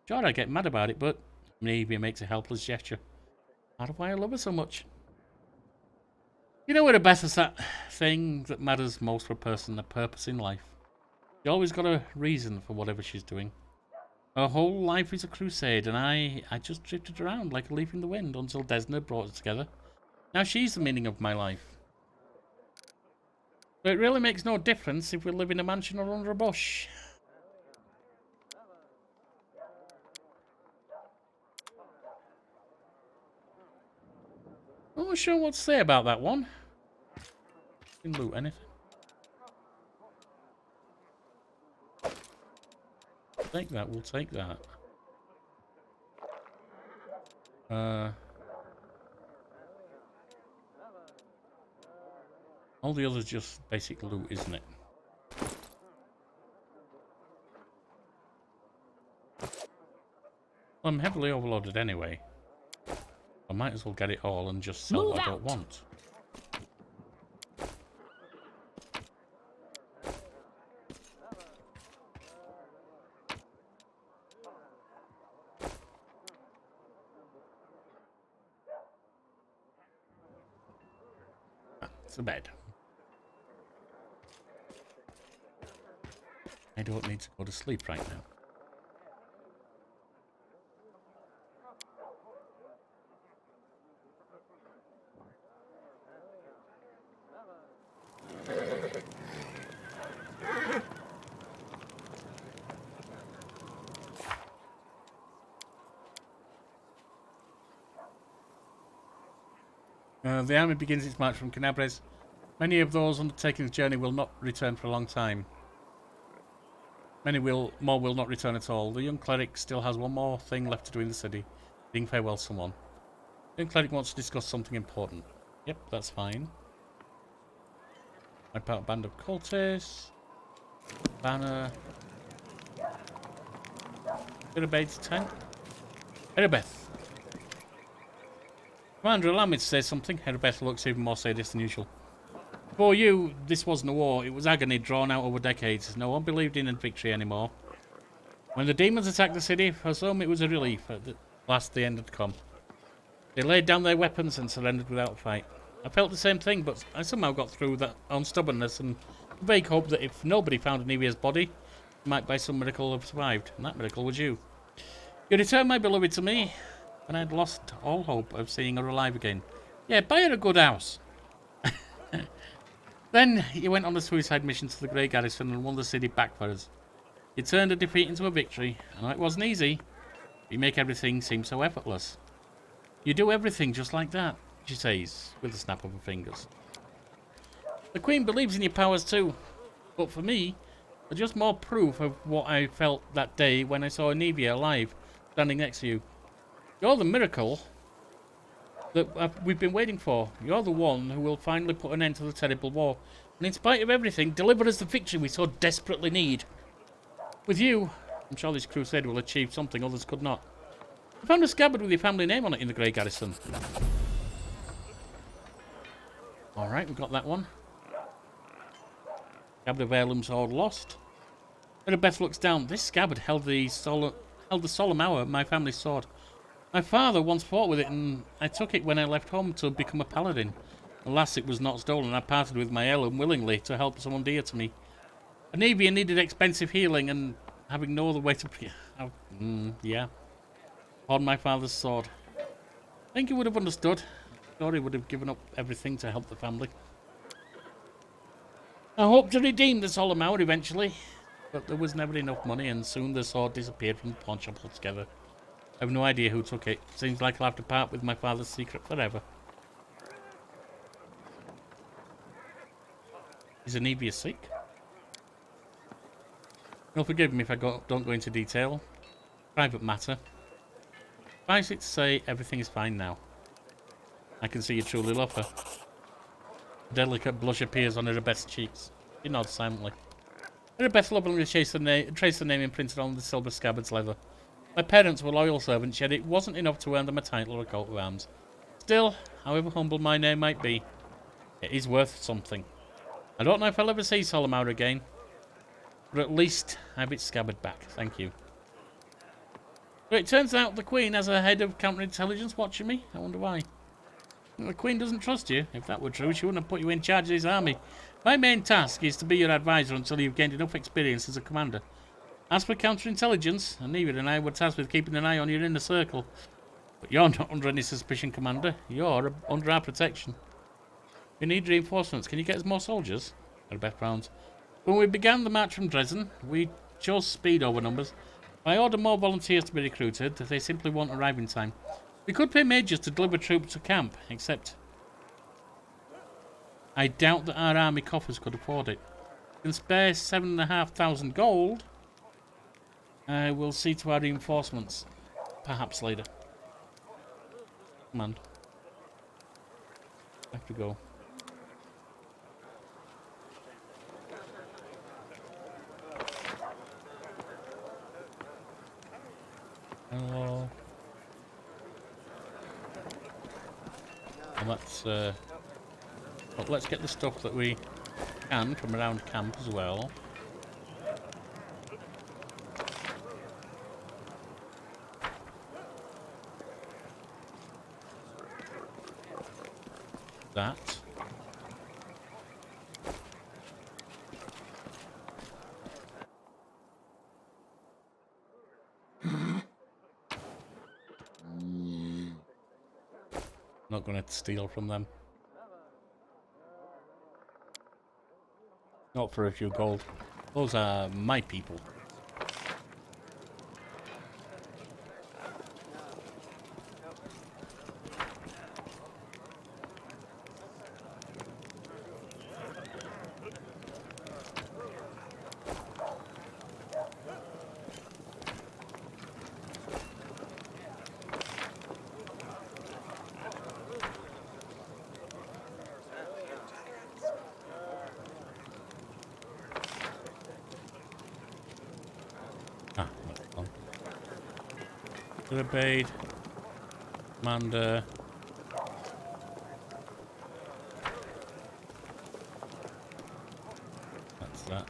Sure, I get mad about it, but Navia makes a helpless gesture. Part of why I love her so much. You know what, Beth, is that thing that matters most for a person, a purpose in life. She always got a reason for whatever she's doing. Her whole life is a crusade, and I just drifted around like a leaf in the wind until Desna brought us together. Now she's the meaning of my life. So it really makes no difference if we live in a mansion or under a bush. I'm not sure what to say about that one. Didn't loot anything. Take that, we'll take that. All the others just basic loot, isn't it? Well, I'm heavily overloaded anyway. I might as well get it all and just sell what I don't want. It's a bed. I don't need to go to sleep right now. The army begins its march from Canabres. Many of those undertaking the journey will not return for a long time. More will not return at all. The young cleric still has one more thing left to do in the city. Bidding farewell to someone. The young cleric wants to discuss something important. Yep, that's fine. Wipe out a band of cultists. Banner. Erabade's tent. Erabeth. Commander, allow me to say something. Heribeth looks even more sadist than usual. For you, this wasn't a war. It was agony drawn out over decades. No one believed in victory anymore. When the demons attacked the city, for some it was a relief. At the last, the end had come. They laid down their weapons and surrendered without fight. I felt the same thing, but I somehow got through that on stubbornness and a vague hope that if nobody found Anivia's body, it might by some miracle have survived. And that miracle was you. You returned my beloved to me, and I'd lost all hope of seeing her alive again. Yeah, buy her a good house. Then you went on a suicide mission to the Grey Garrison and won the city back for us. You turned a defeat into a victory. I know it wasn't easy. You make everything seem so effortless. You do everything just like that, she says, with a snap of her fingers. The Queen believes in your powers too. But for me, they're just more proof of what I felt that day when I saw Anivia alive, standing next to you. You're the miracle that we've been waiting for. You're the one who will finally put an end to the terrible war. And in spite of everything, deliver us the victory we so desperately need. With you, I'm sure this crusade will achieve something others could not. I found a scabbard with your family name on it in the Grey Garrison. Alright, we've got that one. Scabbard of Heirloom Sword lost. Beth looks down. This scabbard held the solemn hour of my family's sword. My father once fought with it, and I took it when I left home to become a paladin. Alas, it was not stolen. I parted with my heirloom willingly to help someone dear to me. Anivia needed expensive healing, and having no other way to... yeah. On my father's sword. I think he would have understood. I'm sure he would have given up everything to help the family. I hoped to redeem the solemn hour eventually, but there was never enough money, and soon the sword disappeared from the pawn shop altogether. I have no idea who took it. Seems like I'll have to part with my father's secret forever. Is Anivia sick? You'll forgive me if I don't go into detail. Private matter. Suffice it to say, everything is fine now. I can see you truly love her. A delicate blush appears on Erebeth's cheeks. She nods silently. Erebeth lovingly traced the name imprinted on the silver scabbard's leather. My parents were loyal servants, yet it wasn't enough to earn them a title or a coat of arms. Still, however humble my name might be, it is worth something. I don't know if I'll ever see Solomar again, but at least I have its scabbard back. Thank you. But it turns out the Queen has a head of counterintelligence watching me. I wonder why. The Queen doesn't trust you. If that were true, she wouldn't have put you in charge of his army. My main task is to be your advisor until you've gained enough experience as a commander. As for counterintelligence, Anivia and I were tasked with keeping an eye on your inner circle. But you're not under any suspicion, Commander. You're under our protection. We need reinforcements. Can you get us more soldiers? Beth Browns. When we began the march from Dresden, we chose speed over numbers. I ordered more volunteers to be recruited. They simply won't arrive in time. We could pay majors to deliver troops to camp, except I doubt that our army coffers could afford it. We can spare 7,500 gold. We'll see to our reinforcements. Perhaps later. Command. I have to go. Hello. Well, let's get the stuff that we can from around camp as well. That. Not going to steal from them. Not for a few gold. Those are my people. Obeyed. Commander. That's that.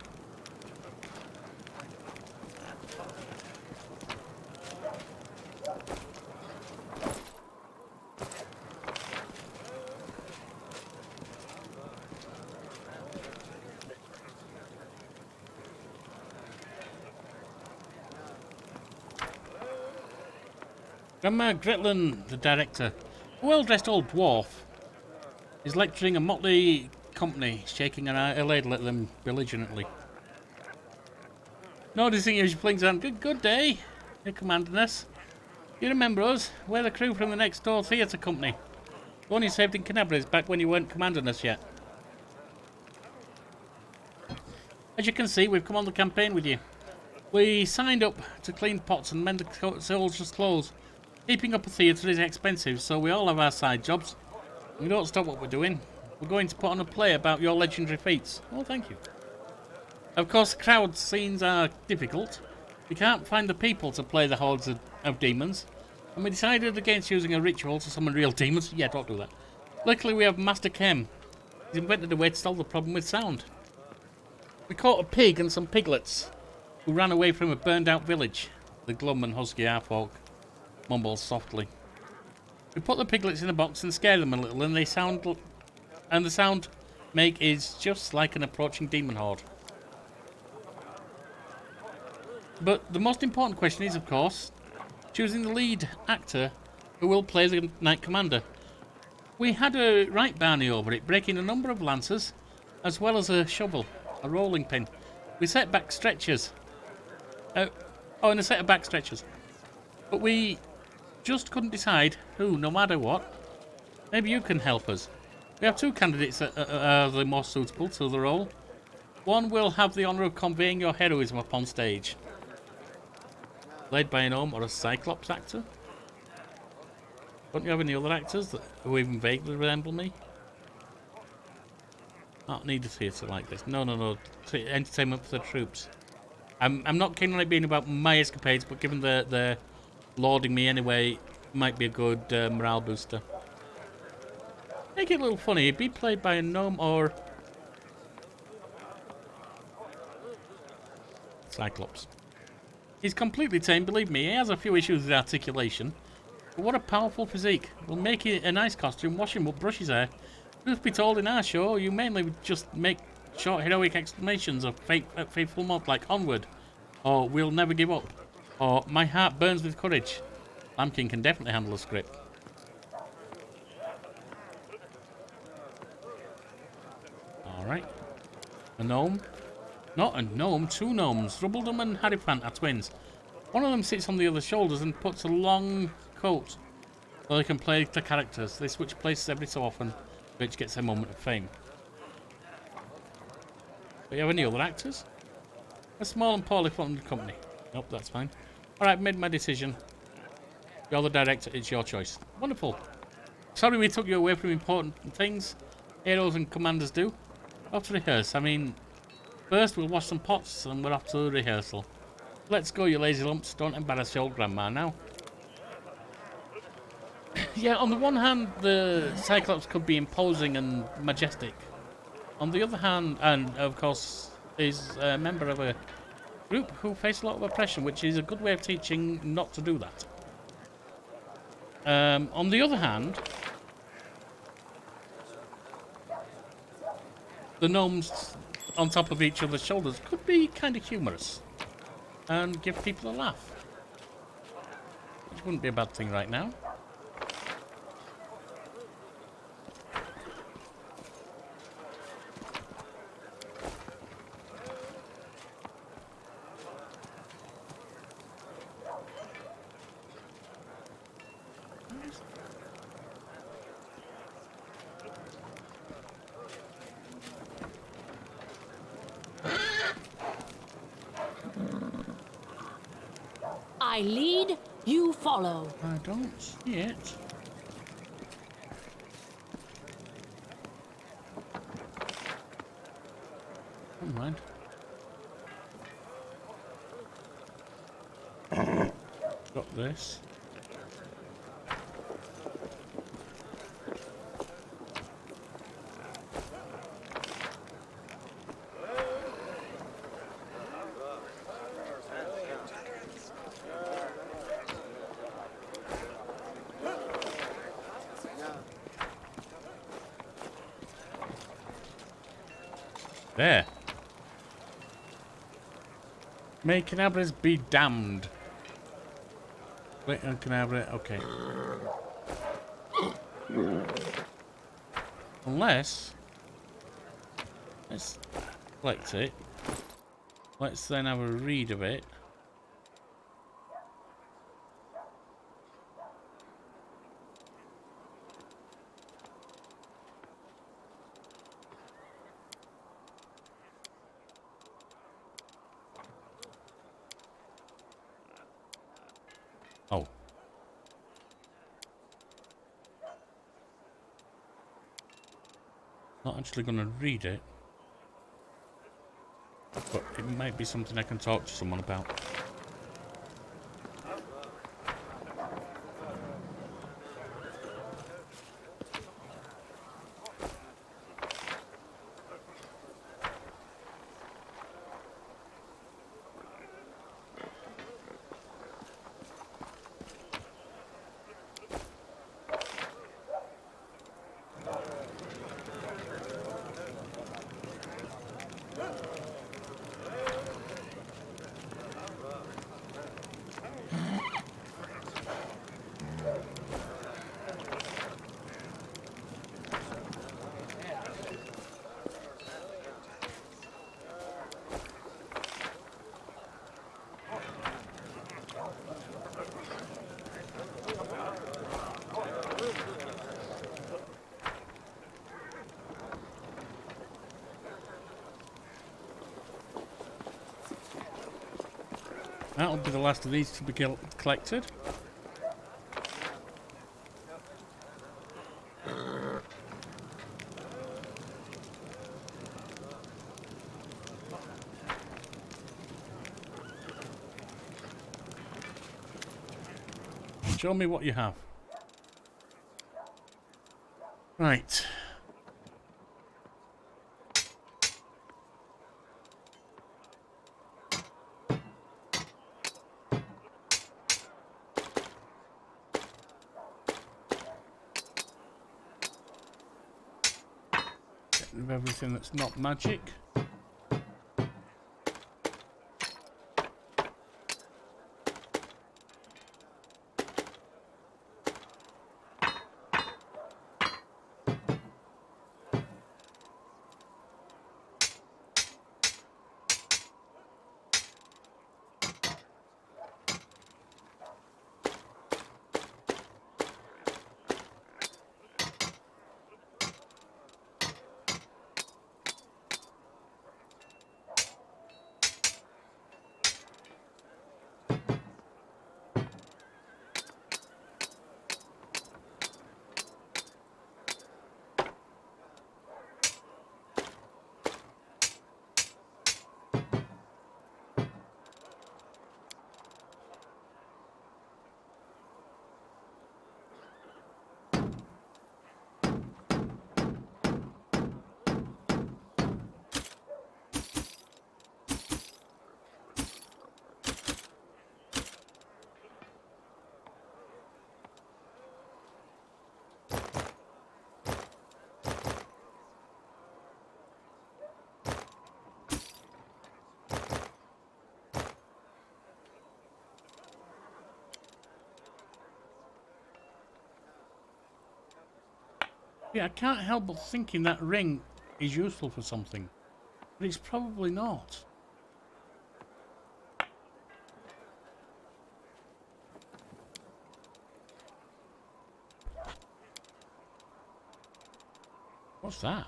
Grandma Gretlen, the director, a well-dressed old dwarf, is lecturing a motley company, shaking a ladle at them belligerently. Noticing you, she flings on, good day, you're commanding us. You remember us? We're the crew from the next door theatre company. The one you saved in Canabres back when you weren't commanding us yet. As you can see, we've come on the campaign with you. We signed up to clean pots and mend the soldiers' clothes. Keeping up a theatre is expensive, so we all have our side jobs. We don't stop what we're doing. We're going to put on a play about your legendary feats. Oh, thank you. Of course, crowd scenes are difficult. We can't find the people to play the hordes of demons, and we decided against using a ritual to summon real demons. Yeah, don't do that. Luckily, we have Master Kem. He's invented a way to solve the problem with sound. We caught a pig and some piglets who ran away from a burned-out village. The glum and husky Arfolk mumbles softly. We put the piglets in a box and scare them a little, and the sound make is just like an approaching demon horde. But the most important question is, of course, choosing the lead actor who will play the Knight Commander. We had a right Barney over it, breaking a number of lancers, as well as a shovel, a rolling pin. We set back stretchers. And a set of back stretchers. But we just couldn't decide who, no matter what. Maybe you can help us. We have two candidates that are the most suitable to the role. One will have the honour of conveying your heroism upon stage. Played by a gnome or a cyclops actor. Don't you have any other actors who even vaguely resemble me? I don't need a theatre like this. No. Entertainment for the troops. I'm not keen on it being about my escapades, but given they're lauding me anyway, might be a good morale booster. Make it a little funny. It'd be played by a gnome or Cyclops. He's completely tame, believe me. He has a few issues with articulation. But what a powerful physique. We'll make it a nice costume, wash him up, brush his hair. Truth be told, in our show, you mainly just make short heroic exclamations of faithful mod like onward, or we'll never give up, or my heart burns with courage. Lambkin can definitely handle a script. Alright. A gnome? Not a gnome, two gnomes. Rubbledum and Harifant are twins. One of them sits on the other's shoulders and puts a long coat so they can play the characters. They switch places every so often, which gets a moment of fame. Do you have any other actors? A small and poorly funded company. Nope, that's fine. Alright, made my decision. You're the director, it's your choice. Wonderful. Sorry we took you away from important things. Heroes and commanders do. Off to rehearse. I mean, first we'll wash some pots and we're off to the rehearsal. Let's go, you lazy lumps. Don't embarrass your old grandma now. Yeah, on the one hand, the Cyclops could be imposing and majestic. On the other hand, and of course, is a member of a group who face a lot of oppression, which is a good way of teaching not to do that. On the other hand, the gnomes on top of each other's shoulders could be kind of humorous and give people a laugh. Which wouldn't be a bad thing right now. I lead, you follow. I don't see it. Never mind. Got this. There. May Canabras be damned. Wait on Canabra, okay. Unless... let's collect it. Let's then have a read of it. Oh. Not actually going to read it. But it might be something I can talk to someone about. That'll be the last of these to be collected. Show me what you have. Right. of everything that's not magic. Yeah, I can't help but thinking that ring is useful for something, but it's probably not. What's that?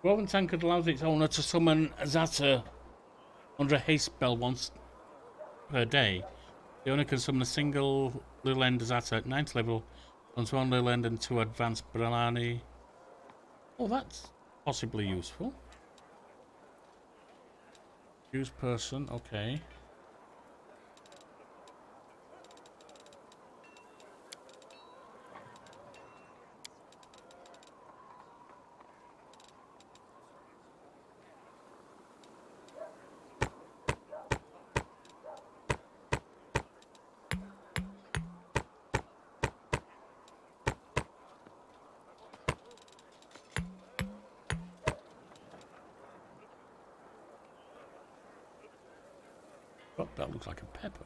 Woven tankard allows its owner to summon Zata under a haste spell once per day. The owner can summon a single little end Zata at 9th level, onto one little end and 2 advanced Bralani. Oh, that's possibly useful. Use person, okay. Oh, that looks like a pepper.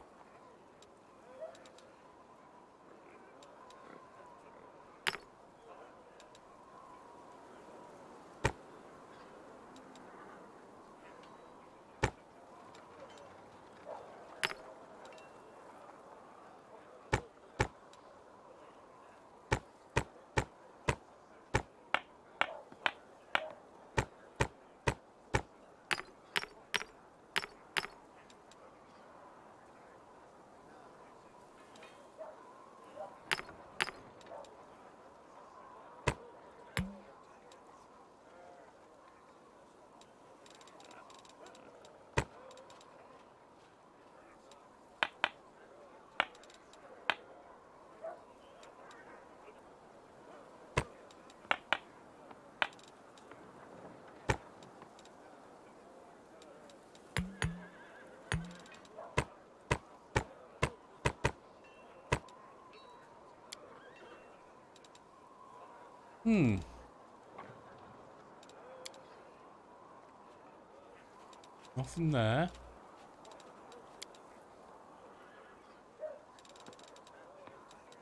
Nothing there.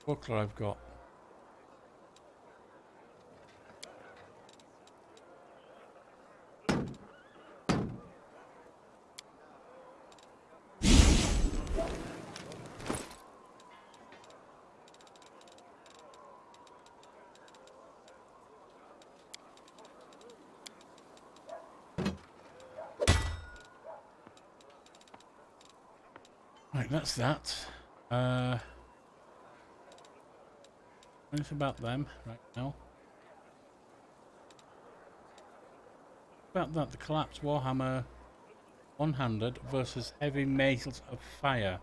Buckler I've got. Right, that's that. Anything about them right now? About that, the collapsed Warhammer one-handed versus heavy mails of fire.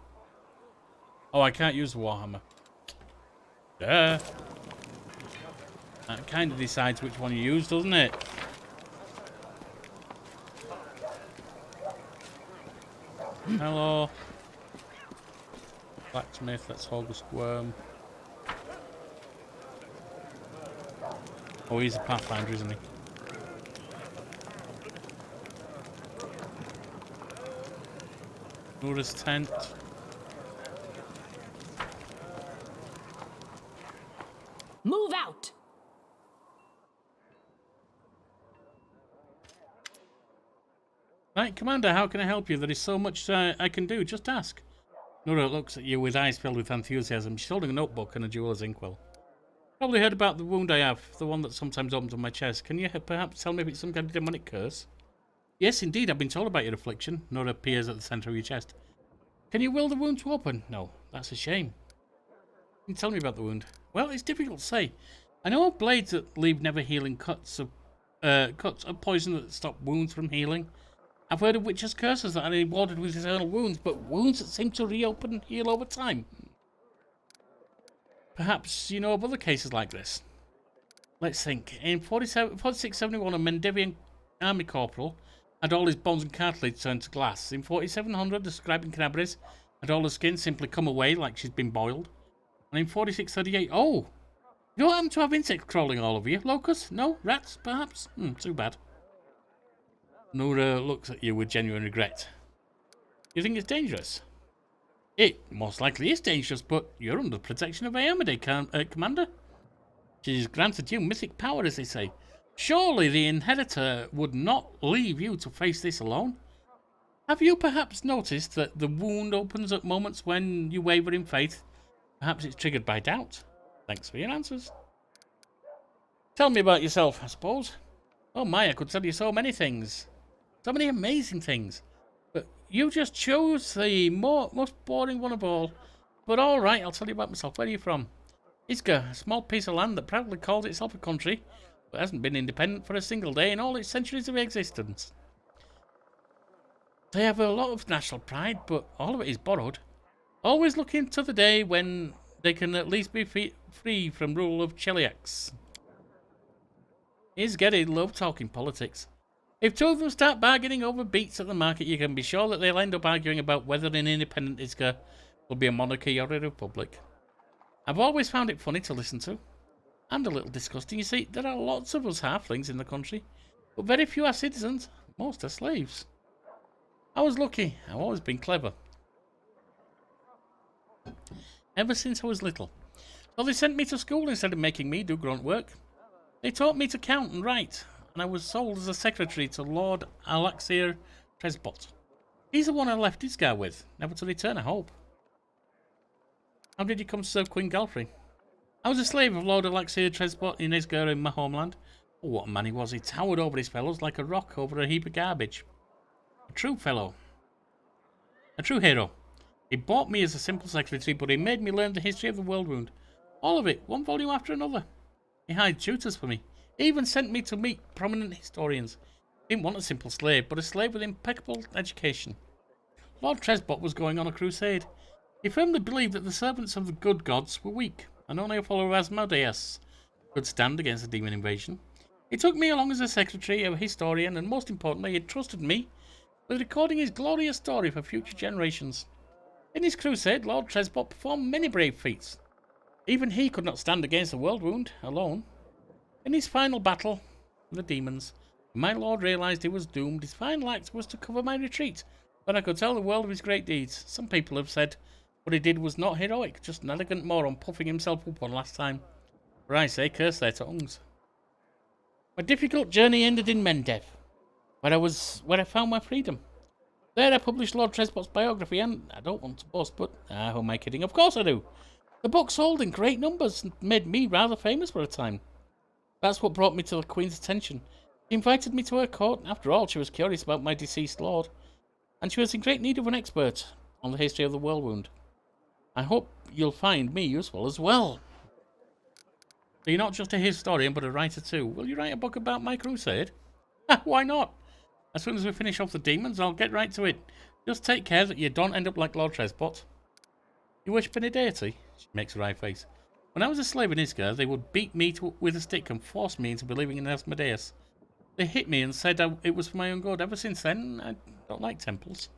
Oh, I can't use the Warhammer. Duh. That kind of decides which one you use, doesn't it? Hello. Blacksmith, let's hog a squirm. Oh, he's a Pathfinder, isn't he? Nora's tent. Move out! Right, Commander, how can I help you? There is so much I can do. Just ask. Nora looks at you with eyes filled with enthusiasm. She's holding a notebook and a jeweler's inkwell. Probably heard about the wound I have, the one that sometimes opens on my chest. Can you perhaps tell me if it's some kind of demonic curse? Yes, indeed, I've been told about your affliction. Nora appears at the centre of your chest. Can you will the wound to open? No, that's a shame. Can you tell me about the wound? Well, it's difficult to say. I know of blades that leave never-healing cuts of poison that stop wounds from healing. I've heard of witches' curses that are rewarded with eternal wounds, but wounds that seem to reopen and heal over time. Perhaps you know of other cases like this. Let's think. In 4671, a Mendevian army corporal had all his bones and cartilage turned to glass. In 4700, the scribe in Canabris had all her skin simply come away like she's been boiled. And in 4638, oh! You don't happen to have insects crawling all over you? Locusts? No? Rats, perhaps? Too bad. Nora looks at you with genuine regret. You think it's dangerous? It most likely is dangerous, but you're under the protection of Iomade, Commander. She's granted you mythic power, as they say. Surely the Inheritor would not leave you to face this alone. Have you perhaps noticed that the wound opens at moments when you waver in faith? Perhaps it's triggered by doubt. Thanks for your answers. Tell me about yourself, I suppose. Oh my, I could tell you so many things. So many amazing things. But you just chose the most boring one of all. But alright, I'll tell you about myself. Where are you from? Isga, a small piece of land that proudly calls itself a country, but hasn't been independent for a single day in all its centuries of existence. They have a lot of national pride, but all of it is borrowed. Always looking to the day when they can at least be free from rule of Cheliax. Isga love talking politics. If two of them start bargaining over beets at the market, you can be sure that they'll end up arguing about whether an independent Isga will be a monarchy or a republic. I've always found it funny to listen to, and a little disgusting. You see, there are lots of us halflings in the country, but very few are citizens. Most are slaves. I was lucky. I've always been clever. Ever since I was little. So they sent me to school instead of making me do grunt work. They taught me to count and write, and I was sold as a secretary to Lord Alaxir Tresbot. He's the one I left Isgar with, never to return, I hope. How did you come to serve Queen Galfrey? I was a slave of Lord Alaxir Tresbot in Isgar in my homeland. Oh, what a man he was. He towered over his fellows like a rock over a heap of garbage. A true fellow. A true hero. He bought me as a simple secretary, but he made me learn the history of the world wound. All of it, one volume after another. He hired tutors for me. He even sent me to meet prominent historians. He didn't want a simple slave, but a slave with impeccable education. Lord Tresbot was going on a crusade. He firmly believed that the servants of the good gods were weak, and only a follower of Asmodeus could stand against a demon invasion. He took me along as a secretary, a historian, and most importantly, he entrusted me with recording his glorious story for future generations. In his crusade, Lord Tresbot performed many brave feats. Even he could not stand against the world wound alone. In his final battle with the demons, when my lord realised he was doomed, his final act was to cover my retreat, but I could tell the world of his great deeds. Some people have said what he did was not heroic, just an elegant moron puffing himself up one last time. For I say, curse their tongues. My difficult journey ended in Mendev, where I found my freedom. There I published Lord Tresbot's biography, and I don't want to boast, but who am I kidding? Of course I do. The book sold in great numbers and made me rather famous for a time. That's what brought me to the Queen's attention. She invited me to her court. After all, she was curious about my deceased lord, and she was in great need of an expert on the history of the world wound. I hope you'll find me useful as well. So you're not just a historian, but a writer too. Will you write a book about my crusade? Why not? As soon as we finish off the demons, I'll get right to it. Just take care that you don't end up like Lord Tresbot. You wish for a deity? She makes a wry face. When I was a slave in Isgar, they would beat me with a stick and force me into believing in Asmodeus. They hit me and said it was for my own good. Ever since then, I don't like temples.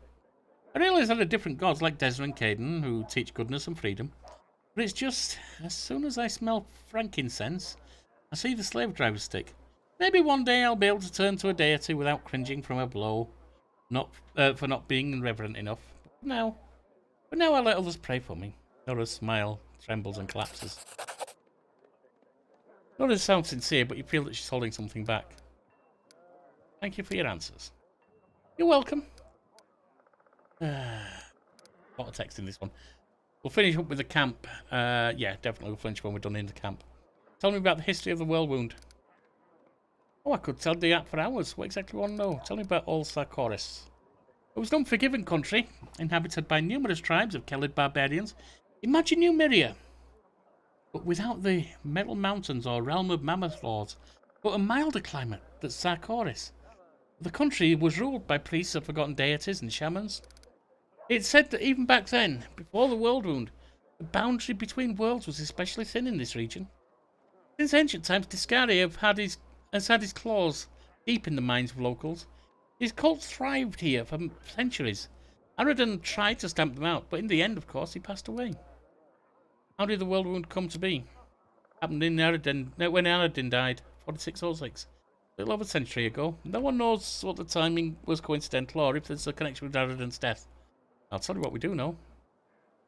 I realise there are different gods like Desra and Caden who teach goodness and freedom. But it's just, as soon as I smell frankincense, I see the slave driver's stick. Maybe one day I'll be able to turn to a deity without cringing from a blow, for not being reverent enough. But now I let others pray for me. Nora's smile trembles and collapses. Nora sounds sincere, but you feel that she's holding something back. Thank you for your answers. You're welcome. A lot of text in this one. We'll finish up with the camp. Yeah, definitely we'll finish when we're done in the camp. Tell me about the history of the world wound. Oh, I could tell that for hours. What exactly do you want to know? Tell me about old Sarkoris. It was an unforgiving country, inhabited by numerous tribes of Kelid barbarians. Imagine Numeria, but without the metal mountains or realm of mammoth lords, but a milder climate than Sarkoris. The country was ruled by priests of forgotten deities and shamans. It's said that even back then, before the world wound, the boundary between worlds was especially thin in this region. Since ancient times, Discari has had his claws deep in the minds of locals. His cults thrived here for centuries. Aradin tried to stamp them out, but in the end, of course, he passed away. How did the world wound come to be? Happened in when Aradin died, 4606. A little over a century ago. No one knows what the timing was coincidental or if there's a connection with Aradin's death. I'll tell you what we do know.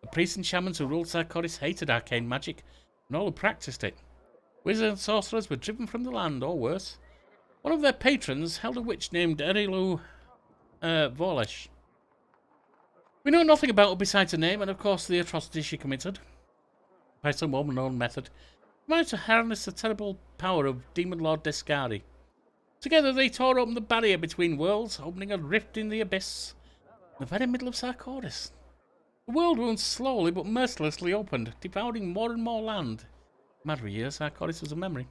The priests and shamans who ruled Sarkoris hated arcane magic, and all who practiced it. Wizards and sorcerers were driven from the land, or worse. One of their patrons held a witch named Erilu Vorlesh. We know nothing about her besides her name, and of course the atrocities she committed. By some well-known method, she managed to harness the terrible power of Demon Lord Descari. Together they tore open the barrier between worlds, opening a rift in the abyss, in the very middle of Sarkoris. The world wound slowly but mercilessly opened, devouring more and more land. In a matter of years, Sarkoris was a memory.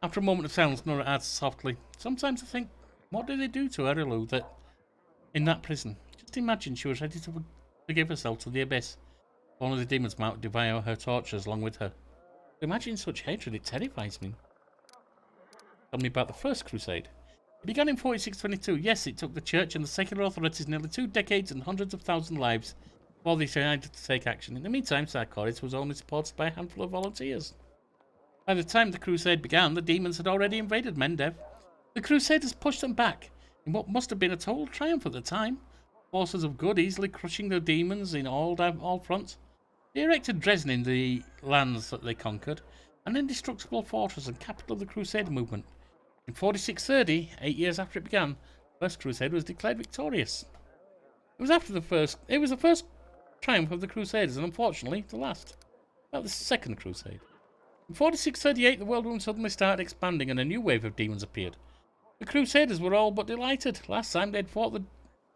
After a moment of silence, Nora adds softly, sometimes I think, what did they do to Erilu in that prison? Just imagine she was ready to give herself to the abyss. Only the demons might devour her tortures along with her. To imagine such hatred, it terrifies me. Tell me about the First Crusade. It began in 4622. Yes, it took the Church and the secular authorities nearly 2 decades and hundreds of thousands lives before they decided to take action. In the meantime, Sarkoris was only supported by a handful of volunteers. By the time the crusade began, the demons had already invaded Mendev. The Crusaders pushed them back in what must have been a total triumph at the time. Forces of good easily crushing the demons in all fronts. They erected Dresden in the lands that they conquered, an indestructible fortress and capital of the Crusader movement. In 4630, 8 years after it began, the First Crusade was declared victorious. It was the first triumph of the Crusaders, and unfortunately, the last. About the Second Crusade. In 4638, the world wound suddenly started expanding, and a new wave of demons appeared. The Crusaders were all but delighted. Last time they'd fought the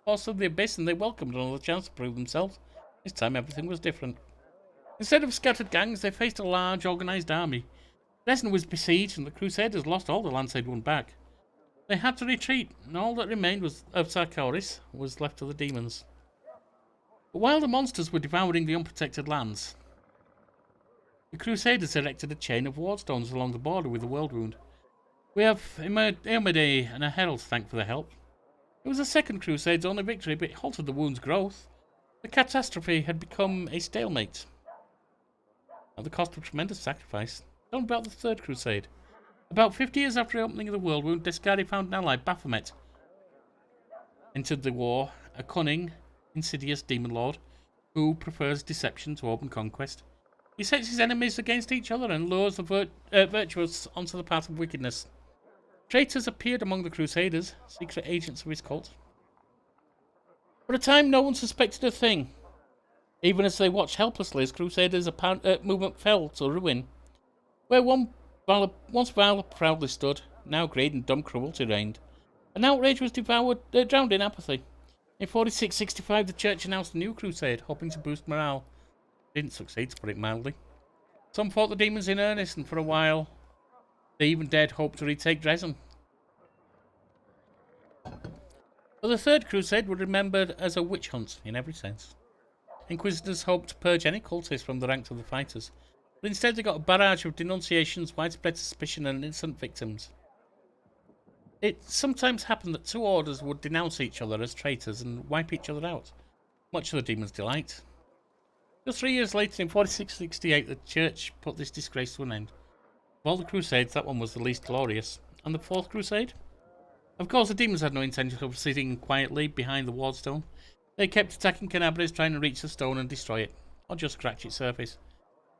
boss of the Abyss, and they welcomed another chance to prove themselves. This time everything was different. Instead of scattered gangs, they faced a large, organised army. Dresden was besieged, and the Crusaders lost all the lands they'd won back. They had to retreat, and all that remained of Sarkoris was left to the demons. But while the monsters were devouring the unprotected lands, the Crusaders erected a chain of wardstones along the border with the world wound. We have Eomede and a herald to thank for their help. It was the Second Crusade's only victory, but it halted the wound's growth. The catastrophe had become a stalemate, at the cost of tremendous sacrifice. Tell me about the Third Crusade. About 50 years after the opening of the world wound, Descari found an ally, Baphomet, entered the war, a cunning, insidious demon lord who prefers deception to open conquest. He sets his enemies against each other and lures the virtuous onto the path of wickedness. Traitors appeared among the Crusaders, secret agents of his cult. For a time, no one suspected a thing, even as they watched helplessly as Crusaders' movement fell to ruin. Where once Valor proudly stood, now greed and dumb cruelty reigned. An outrage was drowned in apathy. In 4665, the Church announced a new crusade, hoping to boost morale. Didn't succeed, to put it mildly. Some fought the demons in earnest, and for a while, they even dared hope to retake Dresden. But the Third Crusade was remembered as a witch hunt in every sense. Inquisitors hoped to purge any cultists from the ranks of the fighters, but instead they got a barrage of denunciations, widespread suspicion, and innocent victims. It sometimes happened that two orders would denounce each other as traitors and wipe each other out, much to the demons' delight. Just 3 years later, in 4668, the Church put this disgrace to an end. Of all the crusades, that one was the least glorious. And the Fourth Crusade? Of course, the demons had no intention of sitting quietly behind the wardstone. They kept attacking Canabres, trying to reach the stone and destroy it, or just scratch its surface.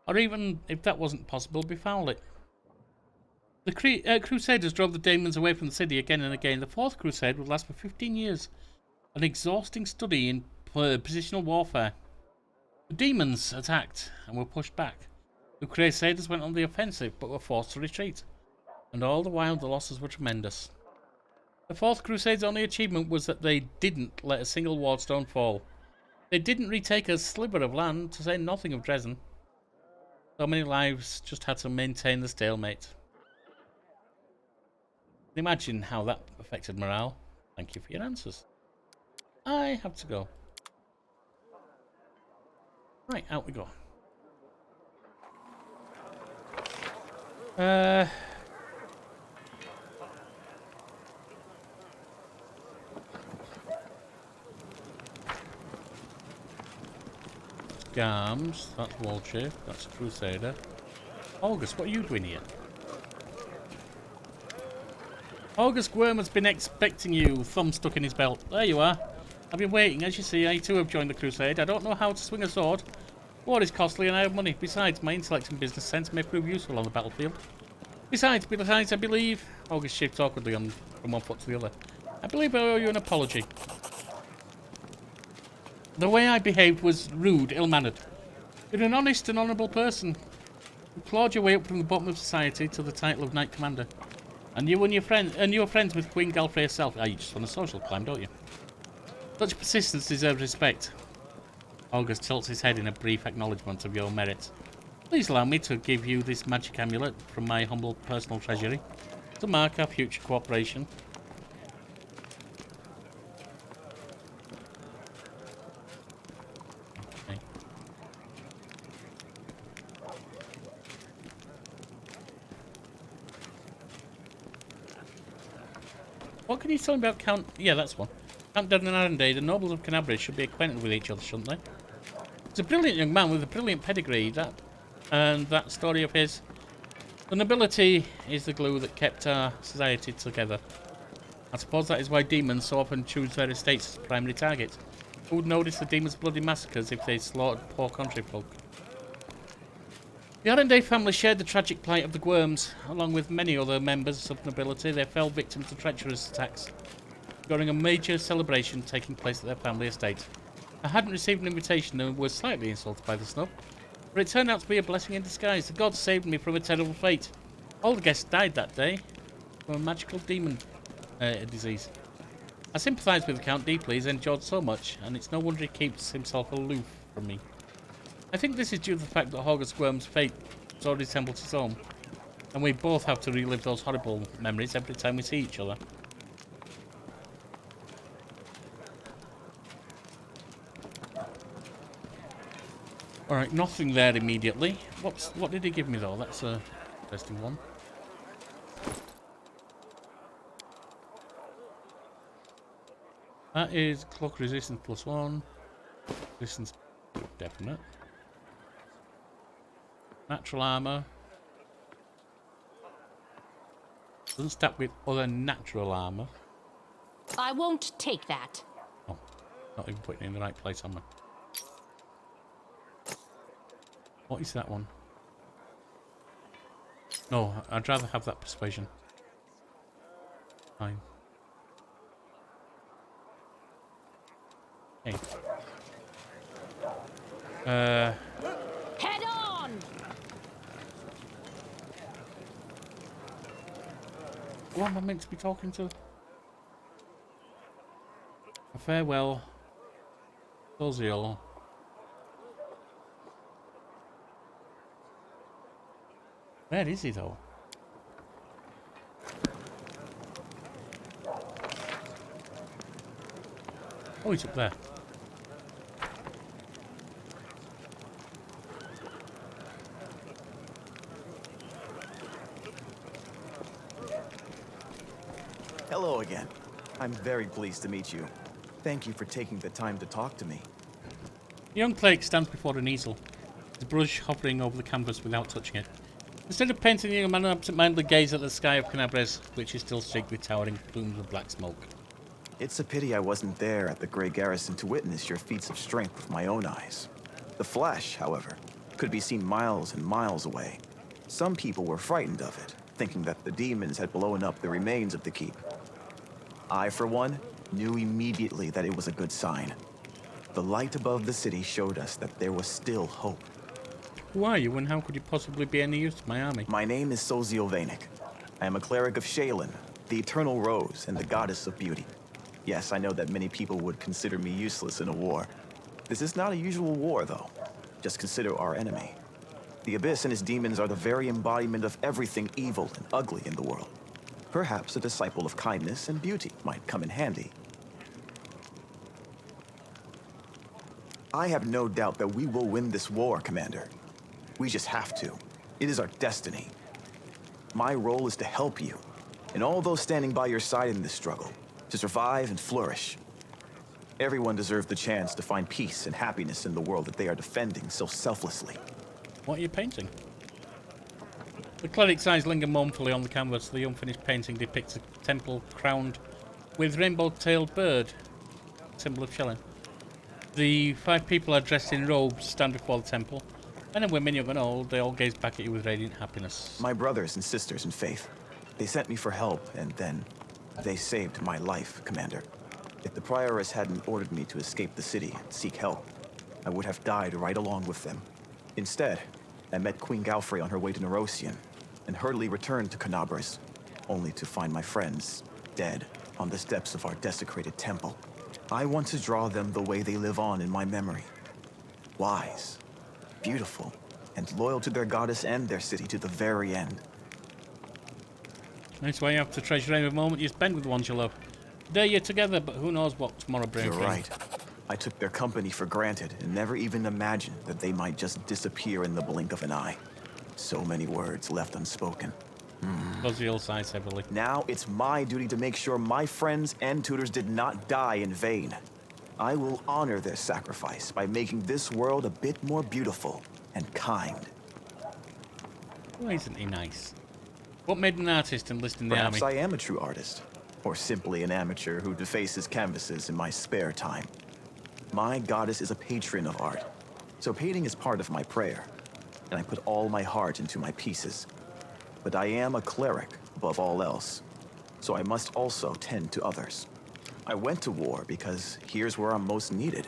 Or even, if that wasn't possible, befoul it. The Crusaders drove the demons away from the city again and again. The Fourth Crusade would last for 15 years. An exhausting study in positional warfare. The demons attacked and were pushed back. The Crusaders went on the offensive but were forced to retreat. And all the while the losses were tremendous. The Fourth Crusade's only achievement was that they didn't let a single wardstone fall. They didn't retake a sliver of land, to say nothing of Dresden. So many lives just had to maintain the stalemate. Imagine how that affected morale. Thank you for your answers. I have to go. Right, out we go. Gams, that's Wallchief, that's Crusader. August, what are you doing here? August Worm has been expecting you, thumb stuck in his belt. There you are. I've been waiting. As you see, I too have joined the crusade. I don't know how to swing a sword. War is costly and I have money. Besides, my intellect and business sense may prove useful on the battlefield. Besides, I believe... August shifts awkwardly from one foot to the other. I believe I owe you an apology. The way I behaved was rude, ill-mannered. You're an honest and honourable person. You clawed your way up from the bottom of society to the title of Knight Commander. And you were friends with Queen Galfrey herself. You just want a social climb, don't you? Such persistence deserves respect. August tilts his head in a brief acknowledgement of your merits. Please allow me to give you this magic amulet from my humble personal treasury to mark our future cooperation. What can you tell me about Count... Yeah, that's one. Count Dernarande, the nobles of Canabria should be acquainted with each other, shouldn't they? He's a brilliant young man with a brilliant pedigree, that story of his. The nobility is the glue that kept our society together. I suppose that is why demons so often choose their estates as primary targets. Who would notice the demons' bloody massacres if they slaughtered poor country folk? The Arenday family shared the tragic plight of the Worms. Along with many other members of nobility, they fell victim to treacherous attacks during a major celebration taking place at their family estate. I hadn't received an invitation and was slightly insulted by the snub, but it turned out to be a blessing in disguise. The gods saved me from a terrible fate. All the guests died that day from a magical demon disease. I sympathised with the Count deeply. He's endured so much, and it's no wonder he keeps himself aloof from me. I think this is due to the fact that August Worm's fate so resembles his own, and we both have to relive those horrible memories every time we see each other. Alright, nothing there immediately. What did he give me though? That's a interesting one. That is cloak resistance +1. Resistance definite. Natural armor. Doesn't stack with other natural armor. I won't take that. Oh, not even putting it in the right place, am I? What is that one? No, I'd rather have that persuasion. Fine. Hey. Head on! What am I meant to be talking to? A farewell. Dozio. Where is he though? Oh, he's up there. Hello again. I'm very pleased to meet you. Thank you for taking the time to talk to me. The young cleric stands before an easel, the brush hovering over the canvas without touching it. Instead of painting, the young man absentmindedly gazed at the sky of Canabres, which is still streaked with towering plumes of black smoke. It's a pity I wasn't there at the Grey Garrison to witness your feats of strength with my own eyes. The flash, however, could be seen miles and miles away. Some people were frightened of it, thinking that the demons had blown up the remains of the keep. I, for one, knew immediately that it was a good sign. The light above the city showed us that there was still hope. Who are you, and how could you possibly be any use to my army? My name is Sozio Vanek. I am a cleric of Shaylin, the Eternal Rose and the Goddess of Beauty. Yes, I know that many people would consider me useless in a war. This is not a usual war, though. Just consider our enemy. The Abyss and his demons are the very embodiment of everything evil and ugly in the world. Perhaps a disciple of kindness and beauty might come in handy. I have no doubt that we will win this war, Commander. We just have to. It is our destiny. My role is to help you, and all those standing by your side in this struggle, to survive and flourish. Everyone deserves the chance to find peace and happiness in the world that they are defending so selflessly. What are you painting? The cleric's eyes linger mournfully on the canvas. The unfinished painting depicts a temple crowned with rainbow-tailed bird, symbol of Shellin. The 5 people are dressed in robes, stand before the temple. Men and women, young and old, they all gaze back at you with radiant happiness. My brothers and sisters in faith. They sent me for help, and then they saved my life, Commander. If the Prioress hadn't ordered me to escape the city and seek help, I would have died right along with them. Instead, I met Queen Galfrey on her way to Nerosian, and hurriedly returned to Canabres, only to find my friends dead on the steps of our desecrated temple. I want to draw them the way they live on in my memory. Wise, beautiful, and loyal to their goddess and their city to the very end. Nice way you have to treasure every moment you spend with the ones you love. Today you're together, but who knows what tomorrow brings. You're right. I took their company for granted and never even imagined that they might just disappear in the blink of an eye. So many words left unspoken. Buzzil sighs heavily. Now it's my duty to make sure my friends and tutors did not die in vain. I will honor their sacrifice by making this world a bit more beautiful and kind. Why isn't he nice? What made an artist enlist in the army? Perhaps I am a true artist, or simply an amateur who defaces canvases in my spare time. My goddess is a patron of art, so painting is part of my prayer, and I put all my heart into my pieces. But I am a cleric above all else, so I must also tend to others. I went to war because here's where I'm most needed.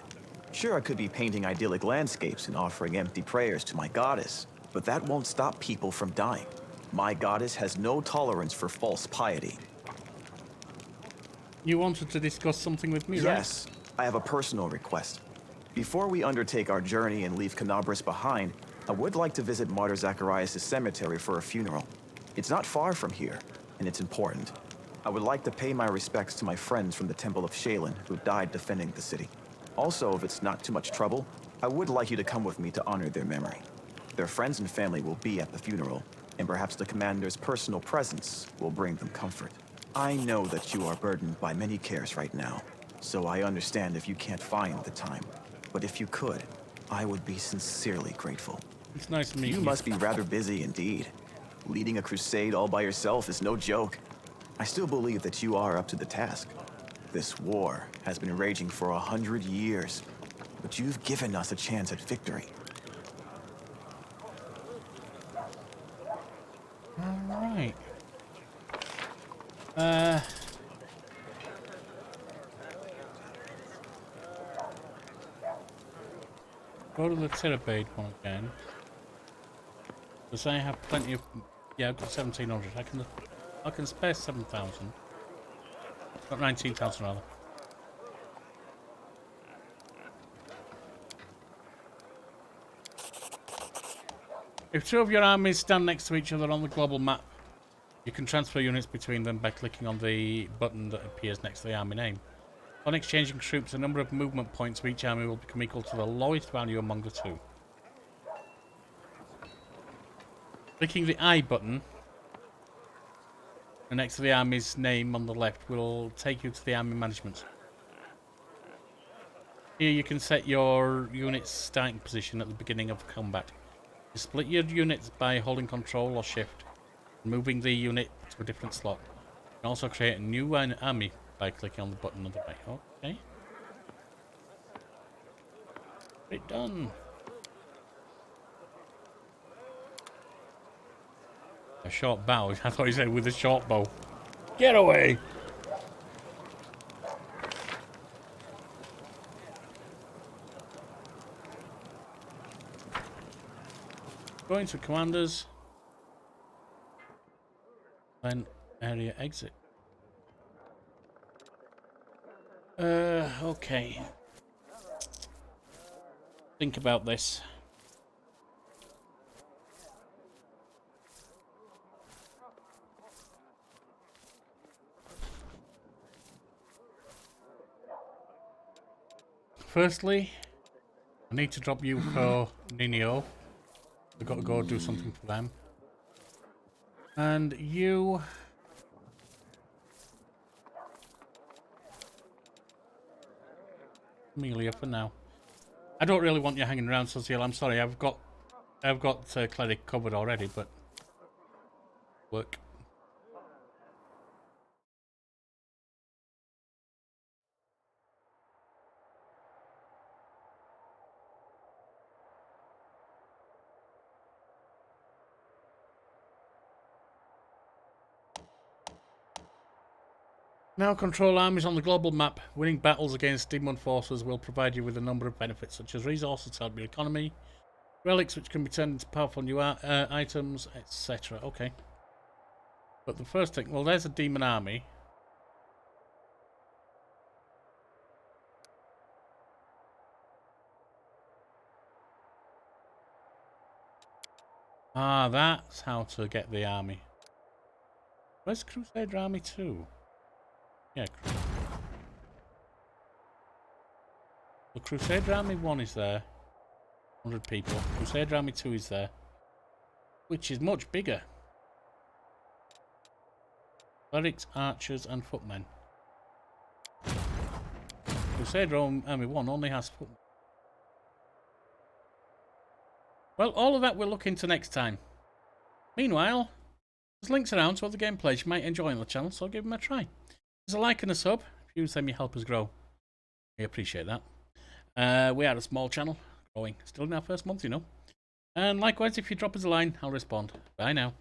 Sure, I could be painting idyllic landscapes and offering empty prayers to my goddess, but that won't stop people from dying. My goddess has no tolerance for false piety. You wanted to discuss something with me, right? Yes, I have a personal request. Before we undertake our journey and leave Canabres behind, I would like to visit Martyr Zacharias' cemetery for a funeral. It's not far from here, and it's important. I would like to pay my respects to my friends from the Temple of Shaylin who died defending the city. Also, if it's not too much trouble, I would like you to come with me to honor their memory. Their friends and family will be at the funeral, and perhaps the commander's personal presence will bring them comfort. I know that you are burdened by many cares right now, so I understand if you can't find the time. But if you could, I would be sincerely grateful. It's nice to meet you. You must be rather busy indeed. Leading a crusade all by yourself is no joke. I still believe that you are up to the task. This war has been raging for 100 years, but you've given us a chance at victory. Alright. Go to the Terabade one again. Because I have plenty of... Yeah, I've got 1,700. I can spare 7,000. Got 19,000 rather. If 2 of your armies stand next to each other on the global map, you can transfer units between them by clicking on the button that appears next to the army name. On exchanging troops, the number of movement points for each army will become equal to the lowest value among the 2. Clicking the I button and next to the army's name on the left will take you to the army management. Here you can set your unit's starting position at the beginning of combat. You split your units by holding control or shift, moving the unit to a different slot. You can also create a new army by clicking on the button on the right. Okay. It done. A short bow. I thought he said with a short bow. Get away! Going to commanders. Then area exit. Okay. Think about this. Firstly, I need to drop you for Nino. I've got to go do something for them. And you... Amelia for now. I don't really want you hanging around, Cecile. I'm sorry. I've got cleric covered already, but work. Now control armies on the global map. Winning battles against demon forces will provide you with a number of benefits, such as resources to help your economy, relics which can be turned into powerful new items, etc. Okay. But the first thing, well, there's a demon army. Ah, that's how to get the army. Where's Crusader Army 2? Yeah. The Crusader Army 1 is there. 100 people. Crusader Army 2 is there. Which is much bigger. Clerics, archers, and footmen. Crusader Army 1 only has footmen. Well, all of that we'll look into next time. Meanwhile, there's links around to other gameplays you might enjoy on the channel, so give them a try. There's a like and a sub. If you use them, you help us grow. We appreciate that. We are a small channel, growing. Still in our first month, you know. And likewise, if you drop us a line, I'll respond. Bye now.